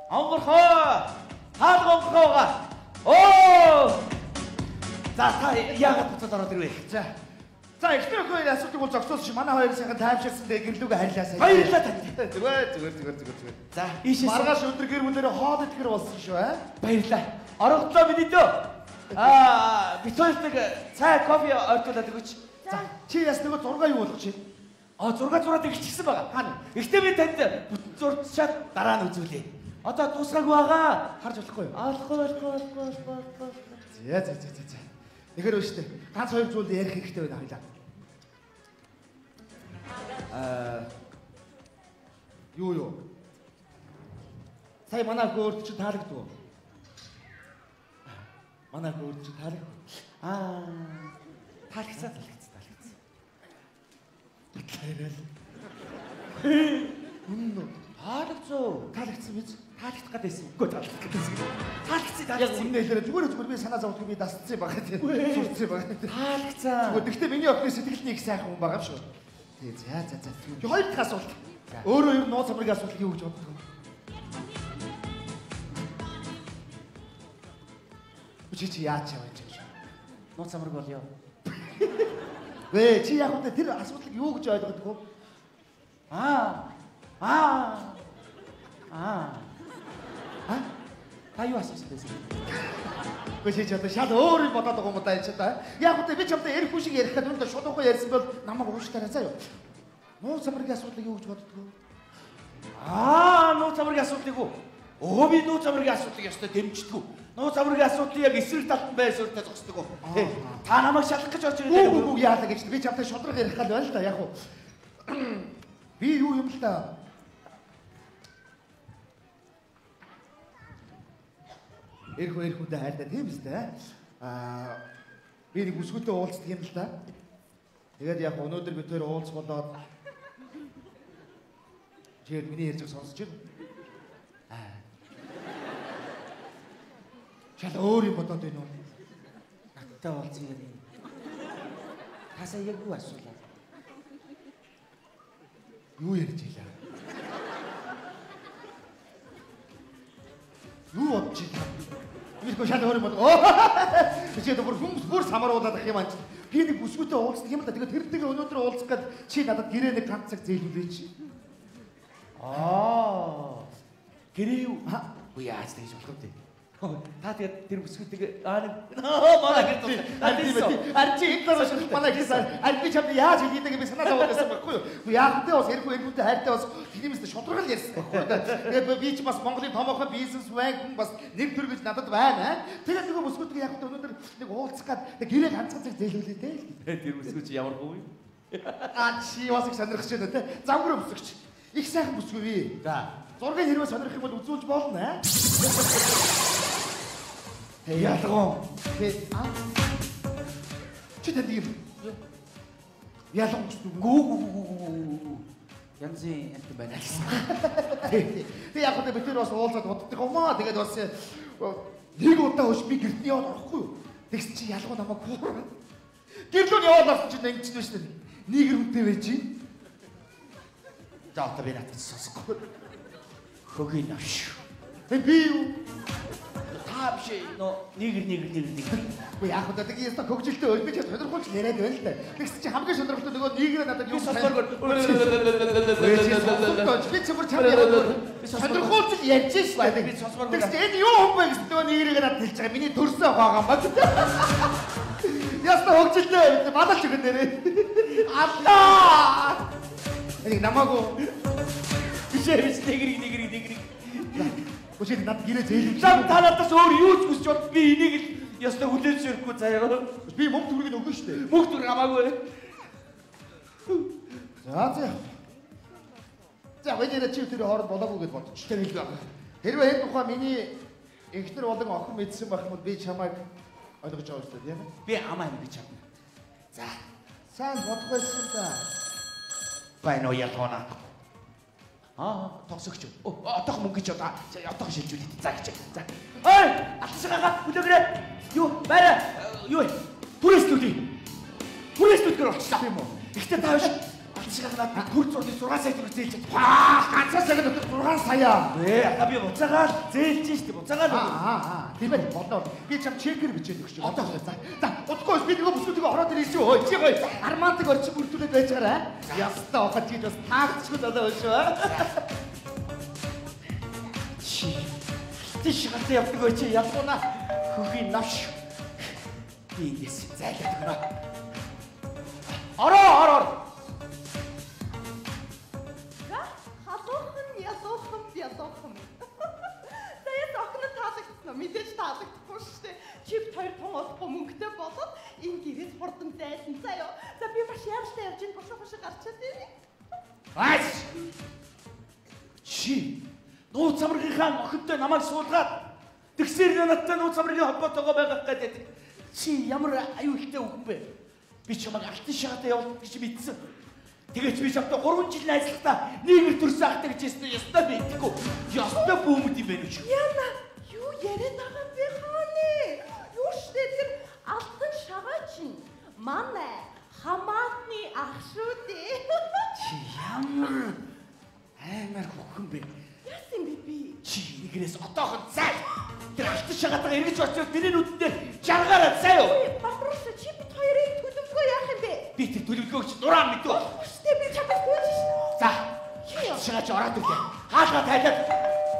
Онгорхоо. Хаалгонгохоога. Оо! За та яагаад буцаад ороод ирвэ? За ихтэй хоёр асуудаг бол зогсоосон чи манай хоёр сайхан таймширсантэй гэрлүүгээ харьлаасаа. Баярлалаа танд. Зүгээр. За ийшээс Маргааш өдөр гэр бүлэрээ хоод итгэр болсон шүү баярлалаа. Ороглоо миний дөө. Битүүртэг цай кофе ордуулаад өгөөч. За чи яс нөгөө 6 юу болгоч? 6 зураад ирчихсэн байгаа. Хаана? Ихтэй би танд бүтэн зурчаад дараа нь үзүүлээ. Одоо дуусгаагүй байгаа. Харж болохгүй юу? Алахгүй. За. Ихэр өштэй. Ганц хоёр зүйл ярих хэрэгтэй байна хоёлаа. Юу. Сая манай хөөрт чи таалагдв уу? Манай хөөрт чи таалагдв. Таалагдсан. Үнэн үү? Таалагдсан биз? Таалагдах гэдээсэн. Үгүй таалагдах гэдээсэн. Таалагдсан. Яг үнэн хэлээрээ зүгээр би санаа зовдгүй би дасцсан байгаа тийм. Сурцсан байгаа. Таалагдсан. Зүгээр гэхдээ миний охины сэтгэл нэг сайхан хүн байгаа юм шүү. Тий за. Хоёр дахь асуулт. Өөрөө ер нь нууц амрын асуудал юу гэж боддог вэ? Чи яаж явж байгаа юм? Нууц амраг болё. Вэ чи яг үнэ тэр асуудлыг юу гэж ойлгодог вэ? Та юу асуусан байсан? Гэхдээ чи одоо шал өөр юм бодоод байгаа юм даа чи та. Яг үнэ би чамтай ярих хүн шиг ярих гэдэг нь шууд ухаа ярьсан бол намайг ууштараа заяа. Нууц амрын асуудлыг юу гэж боддог вэ? Нууц амрын асуудлыг уу? Би нууц амрын асуудлыг ястай дэмждэг. Нууц амрын асуудлыг яг эсрэг талд байсууртай зогсдог. Та намайг шалах гэж очиж байгаа юм. Үгүй яалаа гэж би чамтай шудраг ярих гал байна л да яг уу. Би юу юм л та. Эрх үндэ хайртай тийм үстэй. Би нэг үсгүүтэй уулздаг юм л да. Тэгээд яг өнөөдөр бид хоёр уулз болоод чи миний ярьж сонсож байна. Шал өөр юм бодоод байна уу? Надтай уулзъя гэдэг. Хасаа яг юу асуулаа? Юу ярьж илаа? Юу бодож илаа? Би шал өөр юм бодоо. Чи бүр самруулаад ах юм аа. Би нэг бүсгүүтэй уулздаг юм л да. Тэгээд тэрнтэйгээ өнөөдөр уулзах гээд чи надад гэрээ нэг ганц цаг зээлүүлээч. Гэрээ юу? Үгүй яаж тэгж болох вэ? Та тэгээд тэр бүсгүүтэйгээ манай гэр тул. Арчи интернэшнл манай гэсэн. Арчи чамд яаж хийдэг би санаа зовоодсан байхгүй юу? Яахтай бас эргүүтэй хайртай бас тиймээс шудрагал ярьсан байхгүй юу? Тэгээд би ч бас Монголын томоохон бизнес хүн бас нэг төр гэж надад байна. Тэгээд нөгөө бүсгүүтэйгээ яахтай өнөөдөр нэг уулзах гээд гэрээ ганцхан цаг зээлүүлээ те. Тэр бүсгүүч ямар хөө вэ? Чи бас их сонирхож байна те. Замгар бүсгүүч. Их сайхан бүсгүй би. За. Зургийг хэрвээ сонирхох юм бол үзүүлж болно аа. Ялгоо. Чи тэнд юм. Ялгоо гүү. Янзын ант байна гэсэн. Тэг яг хөтэ битэр бас уулзаад боддог юм аа. Тэгээд бас нэг удаа хөөш би гэртний яваад орохгүй юу. Тэгс чи ялгоо намайг хуураа. Гэрлүүн яваад орсон чинь ингэж байна шүү дээ. Нийгэр үнтэй байж чинь. За одоо би надад сонсохгүй. Хөгийн навш. Би юу? Биш нэг. Уу яг одоо тийм яста хөгжилтэй өлбөж сонирхолч яриад байна л да. Тэгс чи хамгийн сонирхолтой нөгөө нийгрээ надад юу сонсоор. Би ч бүр чам яриад. Сонирхолч ярьж шүү дээ. Би сонсоор. Тэгс энэ юу юм бэ гэсэн нөгөө нийгрээ надад хэлж байгаа. Миний төрсөн байгаа юм ба. Яста хөгжилтэй бадалч өгөн нэрээ. Аллаа. Энийг намаагүй. Биш нэг. Өчигдөр над гэрээ зээлж. Та надаас өөр юу ч хүсч бод би энийг л ястаа хүлээж зөвхгүй заяа. Би мөнгө төгрөгийг өгнө шүү дээ. Мөнгө төгрөг хамаагүй. За баяраа чи тэр хооронд болоогүй гэж бодчих. Тэр хэлбэг. Хэрвээ энэ тухай миний эхнэр болон охин мэдсэн байх юм бол би чамайг ойлгож байгаа шүү дээ, тийм ээ? Би амаа юм би чамд. За. Сайн бодох байсан да. Байна уу ялгоона. Тосогч. Отох мөнгө ч отох шилжүүлээ. За гэж. За. Ой! Атсагаа хүлээгрээ. Юу? Барай. Юу? Түрээстүүд гэр олчлаа юм уу? Гэхдээ та биш. Атсагаа надад төр зурны 6 сая төгрөг зээлж чад. Ганцаа цаг 6 сая. Би буцаагаад зээлж штэ. Буцаагаад. Тийм ээ болоо. Би чам чекер бичээд өгч. Одоо за. За, удахгүй би нөгөө бүсгүүдийг ороод ирсэн шүү. Ой, чи гоё. Армантыг орчин бүрдүүлээд байж байгаарай. Ястаа ухаж гэж бас таагчгүй болоо шүү. Тийш гацаа явдаг бай чи ялгуuna. Хөгийн навш. Би ингээс зайлаад өгнө. Ороо. Ялуухан. Заяа охин таалагдсан. Мэдээж таалагдахгүй шүү дээ. Чип хоёр тун олохгүй мөнгөтэй болоод зайлсан заяа. За би маш яаралтай явж ин бошоо гарчаад ирээ. Аач! Чи нууц амрагийнхаа охинтой намайг суулгаад тэгсээр надтай нууц амрагийн холбоотойгоо байх гэдэг. Чи ямар аюултай хүн бэ? Би чамайг алтан шахалтаа явуулах гэж мэдсэн. Тэгээд би чамтай 3 жил найзлахдаа нийгэр төрсөн ахтай гэж ястаа мэдгүй. Ястаа бүүмд юм байна ч. Яна, юу яриад байгаа юм бэ хааны? Юу штэ тэр алтан шагаа чинь манай хамаатны ах шүү дээ. Чи ямар аймар хөхөн бэ? Яасан бэ би? Чи нэгнээс одоохон зай. Тэр алтан шагаатаа эргэж очоод миний нүдээр жаргаараа заяа. Бамбарш чи бит хоёрын төлөвлөгөө яах юм бэ? Би тэр төлөвлөгөөг чи дураа мэдв. Штэ би чамд гүйж шээ. За. Шагач ороод ирлээ. Хаалга тайлаад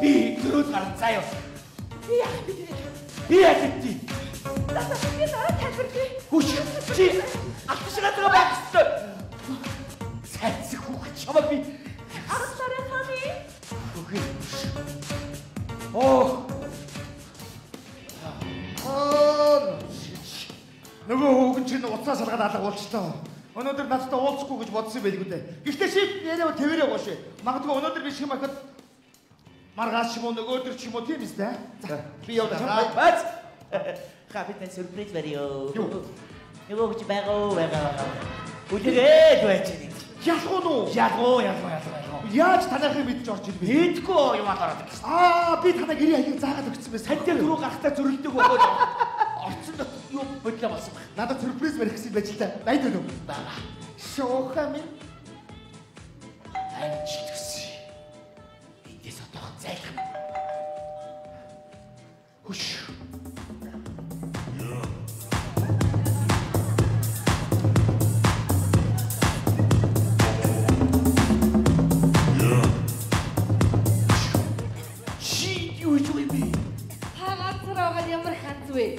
би дөрөв гарan заяа. Би яах вэ? Би яах вэ? За би дараа тайлбарлая. Хүч чи алтан шагаатаа байх ёстой. Сайцэг хүүхэд чамаа би Арсараа хааны. Окей. Оо. Нөгөө хүүхэн чинь уцаа салгаад алга болчлоо. Өнөөдөр надтай уулзахгүй гэж бодсон байлгүй дээ. Гэхдээ чи яриа твэрээ гоошээ. Магадгүй өнөөдөр би шиг махад маргааш ч юм уу нөгөөдөр ч юм уу тийм үстэй. За би явлаа. Бац. Хапитэн сюрприз барио. Нөгөө чи байгаа. Үлээгээд байж. Ялгуу нуу. Ялгуу. Яаж танайхыг мэдж орж ирвэ? Хийдгүү юм ороод ирсэн. Би танайг гэрээ хаяг заагаад өгсөн байсан. Тань дээр дөрөв гарахтаа зөрөлдөг өгөөд орцонд юу бодлоо болсон баг. Надад сюрприз барих гэсэн байж л та. Найд өнөө. Бага. Шоуха минь. Амч төсөө. Эндээс отоох зайлах. Хүш. Ямар ханц вэ?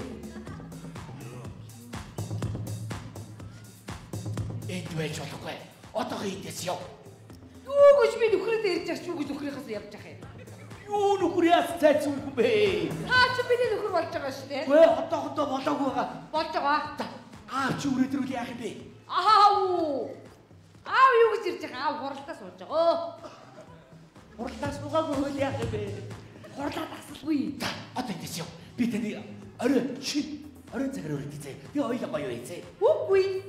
Энд байж болохгүй. Одоогоо эндээс яв. Юу гэж би нөхрөөд ирж байгаа ч юу гэж нөхрийнхээс явж байгаа юм. Юу нөхрөөс цайц үгүй бэ? Хаа чи миний нөхөр болж байгаа шүү дээ. Гүй одоогоо болоогүй байгаа. Болж байгаа. Аав чи өрөөдрүүл яах юм бэ? Аав юу гэж ирж байгаа? Аав хуралдаа сууж байгаа. Хуралдаа суугаагүй хөл яах юм бэ? Хурлаа тасалгүй. Одоо эндээс яв. Би таны орой цагаар өрөөдөө. Би ойлоо гоё байцээ. Үгүй.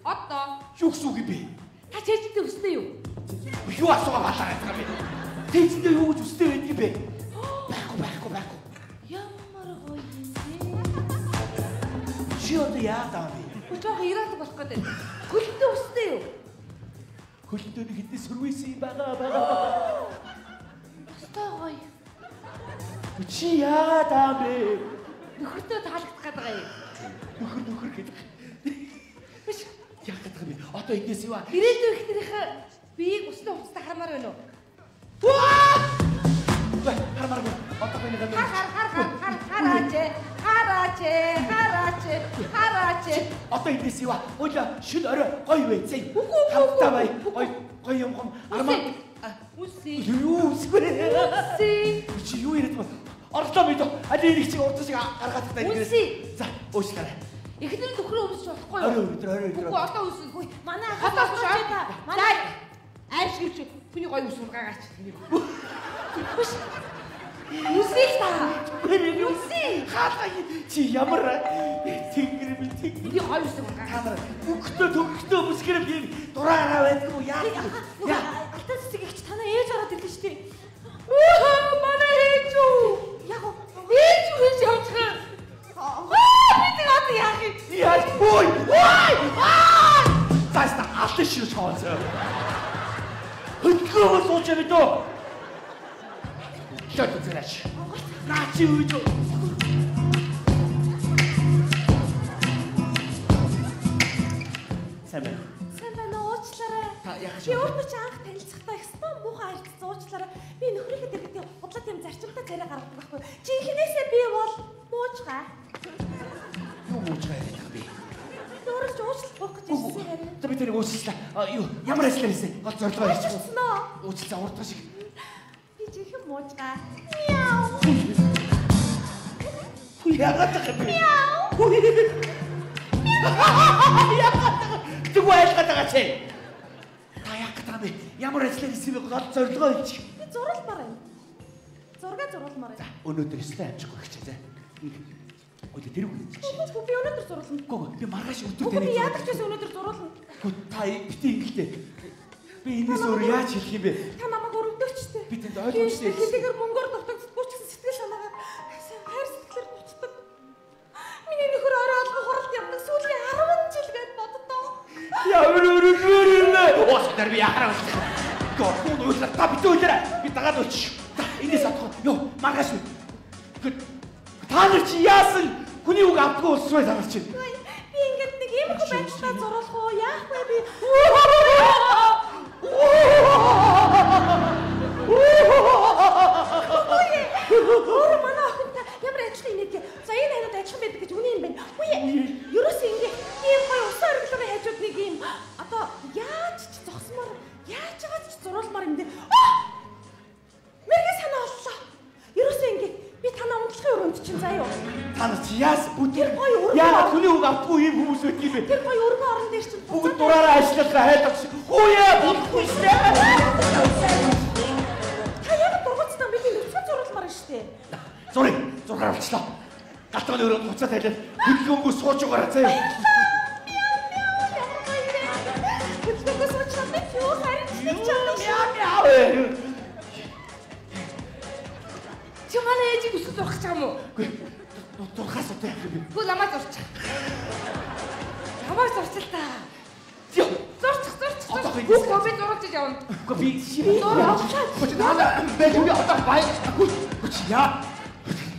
Одоо юу гэсэн үг юм бэ? та чэжтэй өснөө юу? Юу асуугаа батараад байгаа юм бэ? Тэжтэй юу гэж өстэй байдаг юм бэ? Байхгүй. Ямар гоё юм бэ? Чи одоо яадаа вэ? Өчөөх ирээд болох гэдэг. Хөлтөө өснөө юу? Хөлтөө нэг хэдэн сүрвэсэн юм байгаа. Өстой гоё. Чи яадаа вэ? Нөхөртөө таалагдах гэдэг юм. Нөхөр гэдэг. Биш яах гэдэг юм бэ? Одоо эднээс юу аа? Ирээдүйн ихнэрийнхээ биеийг өстой хувцастай харамаар байна уу? Хармааргүй. Одоо би нэг Хараач. Одоо эднээс юу аа? Өглөө шин орой гоё байцээ. Үгүй. Хамтаа бай. Гоё юм гом. Армаа. Үсээ. Юу чи юу яриад байна? Орлоо бид аль нэг чиг урд шиг гаргаад таа Үсээ. ингээс. За уучлаарай. Эхнэр нөхрөө өмсч болохгүй юу? Орой өдөр. Үгүй одоо үсэхгүй. Манай хатаа шүү. Манай ааш гівч хүний гоё үс ургаагаач. Үсээ та. Үсээ. Хаалга чи ямар тэнгэр би тэнгэр. Би гоё үс ургаагаа. Төгтөө бүсгэрэл юм дураараа байдгүй яа. Алтан цэцэг ихч танаа ээж ороод ирлээ шүү дээ. Манай ээж үү? Яг ээж үү гэж явж байгаа. Би тэгээд яах юм? Яа. Ой. Таста алтан шүү шоонсоо. Хөдөлгөөн сууж мэдөө. Шот зэрэг. Наачи үйж. Сайн байна уучлаарай. яах Би өөрөө ч анх танилцахдаа их ста муухай харилцсан уучлаарай. Би нөхрийнхээ дэргэд худлаа тийм зарчимтай царай гаргадаг байхгүй. Жинхнээсээ би бол муучгаа. Юу муучгаа яриад би. Өөрөө ч уучлах болох гэж ирсэн харин. За би тэрийг уучлаа. Юу ямар ажиллаа хийсэн? Гол зорилгоо хийчихсэн. Уучлаа. Уучлаа урдгаа шиг. Би жинхэнэ муучгаа. Мяу. Яагаад гэх юм бэ? Мяу. Тэгвэл айлгаад байгаа чи. Та яг та би ямар ажил хийсэн бэ? Гол зорилгоо хэлчих. Би зуралмаар юм. Зураг зуралмаар юм. Өнөөдөр өстэй амжихгүй хичээ. Өөдөө тэр үг хэлчих. Би өнөөдөр зурлана. Гоо би маргааш өдөр тань. Би яадаг ч гэсэн өнөөдөр зурлана. Гоо та бити ингэлтэй. Би энэс өөр яаж хэлэх юм бэ? Та намайг өрөвдөгч дээ. Би тэнд ойлгомжтой. Хэдийгээр мөнгөөр дутагддаггүй ч гэсэн сэтгэл санаагаа хайр сэтгэлээр буцдаг. Миний нөхөр орой алга хуралд явдаг сүүлийн 10 жил гээд боддоо. Ямар өрөвлөрөө. Оос дээр би яхараа. Гоо уйлаа та бити уйлаа. Би дагаад өч. Энэс атах. Йоо маргааш үү. Та нар чи яасан? Хүний үг авдаггүй болсоо та нар чи. Би ингээд нэг юм хөө байдлаа зуруулах уу? Яах вэ би? Өөр манай охинта ямар ажлын нэг за энэ ханад ажиллах байдаг гэж үний юм байна. Үе. Ерөөсөө ингээд ийм гоё усан оргилгын хайжууд нэг юм одоо яаж ч зогсмоор яаж байгаа ч зуруулмаар юм дээ. Мэргээ санаа оллоо. Ерөөсөө ингээд би танаа унтлахын өрөөнд чинь заяа. Та нар чи яас бүтэр гоё өргөн. Яа хүний үг авахгүй ийм хүмүүс байт юм бэ? Тэр гоё өргөн орон дээр чинь бүгд дураараа ажиллахаа хайдаг. Хөөе болохгүй шээ. Та яг дургуцсан бидний нөхцөл зурулмаар штэ. Зурыг зургаар авчлаа. Галтганы өрөөнд буцаад хайлаа. Хөдөлгөөнгөө сууж угаараа заяа. Хөдөлгөөнгөө суучлаа би юу харин яа. Чи манай ээжийг өсгөх зурх гэж байгаа юм уу? Үгүй. Зурхаас уу яах юм бэ? Гүн намайг зурч. Намайг зурч л та. Йоо. Зурч. Гүн би зурж явна. Үгүй би шивээ. Зурч. Наа би одоо бай. Үгүй яа.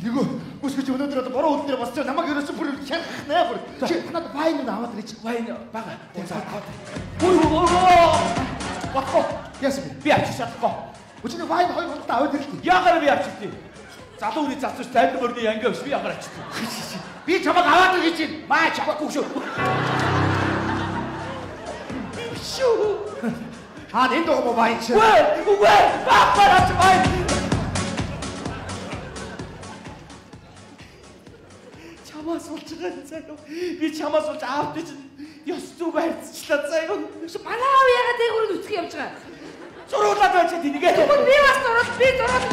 Нөгөө өсгөж өнөөдөр одоо бороо өдөр босч намайг ерөөсөө бүр шарах наа бүр. Чи надад байн нь аваад ирчих. Байн бага. Бахо. Яс би авчих чадахгүй. Өчигдөр байн 2 хоногт аваад ирлээ. Яагаар би авчихдээ? Залуу хүний залууч тайлбар мөрний ангиа биш би яагаар авчихдээ? Би чамайг аваад гэж чинь. Маа чамаагүй шүү. Шүү. Энд доо байн чи. Үгүй. Бахараач байн. Чамаас болж байгаа заяа. Би чамаас болж аавд чинь ёс зүг хайрцчлаа заяа. Манай аав ягаад дээгүүр үсгэх явж байгаа? Зуруулаад байж тэнийгээ. Би бас зурвал би зурвал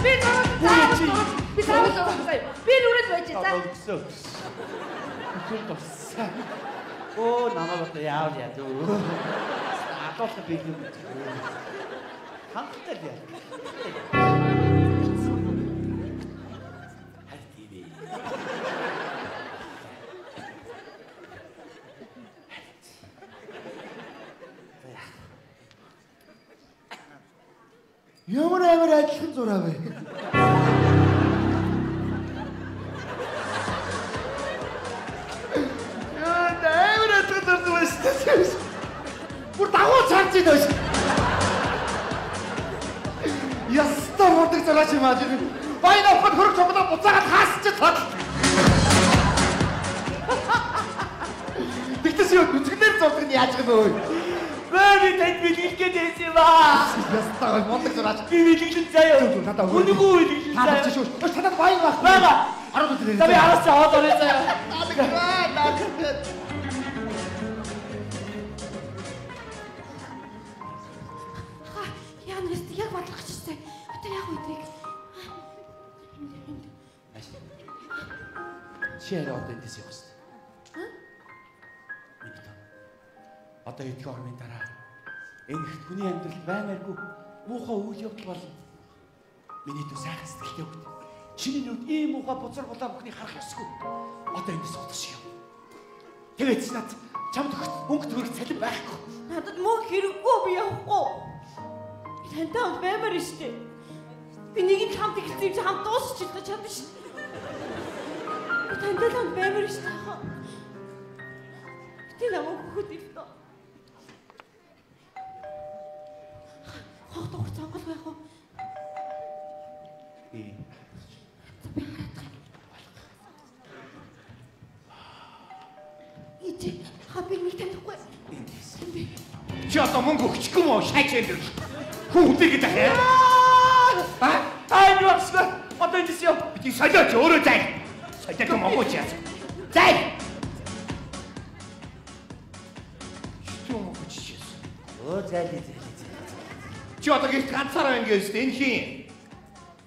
заяа. Би нүрээд байж за. Оо намайг одоо яав яа дөө. Адуулах би юм. Хангалттай яа. Хартиви. Ямар адилхан зураа вэ? Бүр дагуу цаарч ийн өөш. Ястаа модыг залаач юм аа. Байн авахд хөрөг цогноо буцаагаад хаасчих тал. Тэгтээс юу үзгэлээр зурдаг нь яаж гэнэ өө? Би танд бэлгэлгээд байсан юм аа. Ястаа модог залаач. Би бэлгэлэн заяа. Надаа үнэгүй бэлгэлэн заяа. Шүү. Танад байн байх. Бага. 10 өдөр. За би араас аваад орё заяа. Яг бодлох чижтэй. Одоо яг үедрийг. Чи яа одоо эндээс явах хэрэгтэй. Минь одоо идэх орны дараа энэ их хүний амьдрал байнааргүй муухай үйл явдал болно. Миний дүү сайхан сэтгэлтэй хөвгт. Чиний нүд ийм муухай бузар булаа бүхнийг харах ёсгүй. Одоо эндээс удаж яв. Тэгээд чи над чамд мөнгө төгрөг цалин байхгүй. Надад мөнгө хэрэггүй би явахгүй. Тантай баймаар штэ. Би нэг нь хамт ихсэн юм хамт дуусчих ч чадна штэ. Тантай хамт баймаар штэ. Би намайг хөхөд ирдэ. Хот хот цангал байх уу? Ити, хапиг нэг танихгүй. Чи одоо мөнгө өгчихгүй мó шайч энэ. Хүн үдээ гэдэг хэ? Тань явсна. Одоо эндээс яв. Би солиоч өөрөө зай. Солиоч Монгол яа. Зай. зайлий. Чи одоо гихт ганцаараа ингэ өстэй энэ хин.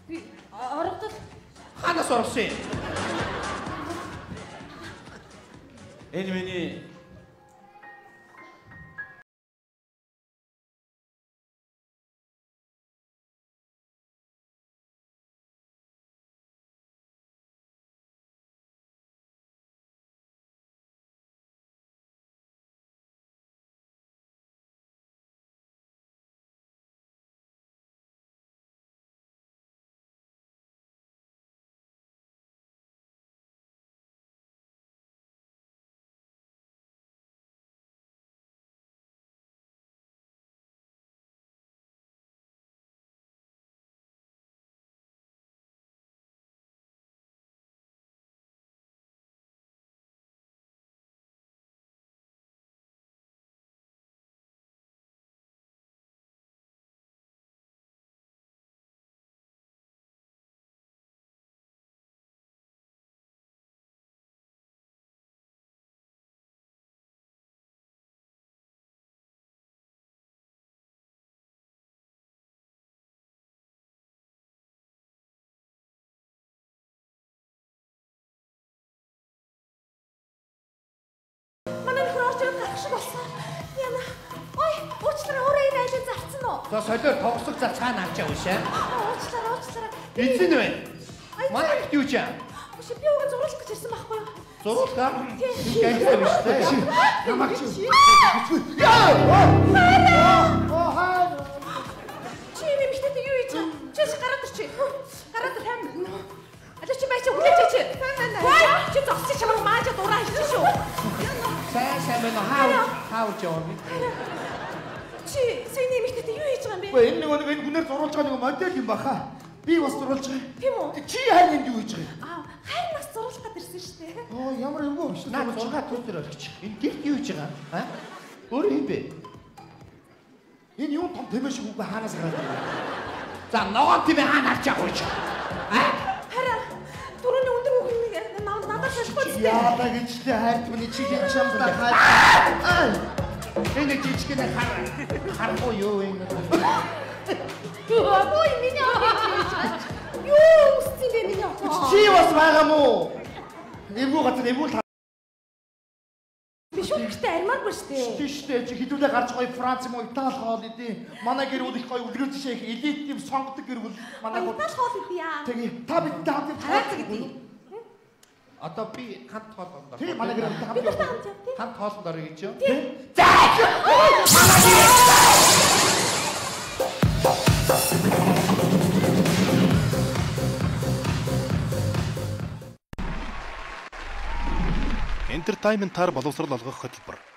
Би орогдол Ханаас орсон юм? Энэ миний манай нөхөр орж ирээд гарах шиг болсон. Яна. Ой, уучлаарай өөрөө энэ айлын зарцсан уу? За солиор тоглох зар цаана авч яваа шээ. Уучлаарай. Эзэн вэ? Манай ихт юу ч юм? Биш би уг зурлах гэж ирсэн байхгүй юу? Зурулгаа? Ингээд юм шүү дээ. Намаг чи. Чи нэмэгтэй юу хийж байгаа? Чи гараад ирчих. Гараад ир хайм. Аль чи байч үлээж чи. Ой, чи зогсчих чамайг маажа дураа хийчих шүү. Сайн мэн хаа жоо. Чи сая нэмэгтэй юу хийж байгаа юм бэ? Үгүй энэ нэг хүнээр зурулж байгаа нэг модель юм баха. Би бас зурулж байгаа. Тийм үү? Чи харин энд юу хийж байгаа? Хайр нас зурлах гээд ирсэн шүү дээ. Оо ямар эвгүй биш. Наад 6 төдөр орчих. Энэ гихт юу хийж байгаа? Аа? Өөр юм бэ? Энэ юу том тэмээ шиг үгүй хаанаас гараад байна? За ногоон тэмээ хаана авч явах гэж? Аа? Хараа түрүүний өндөр хүүхнийг надад шашгүй. Яада гэж тэ хайрт миний чи хашаамдаа хаа. Энэ жижигхэн харахгүй юу юм? Ой, миний аваа. Юу үсцэн бэ миний аваа? Чи бас байгаа мó? Эвгүй газар эвгүй биш үгтэй армааргүй шүү дээ. штэ чи хідүүлээ гарч гоё Франц юм уу Итали хоол идэв. Манай гэр бүл их гоё үлгэрж шээ их элит юм сонгодог гэр бүл манай гол. Итали хоол идэв яа. Тэгээ та бид таа гэдэг. Одоо би хамт хоолонд орох. тий манай гэр Бид хамт нартай хамт яв тий. Хамт хоолонд орё гэж юу? Entertainment-аар боловсрол олгох хөтөлбөр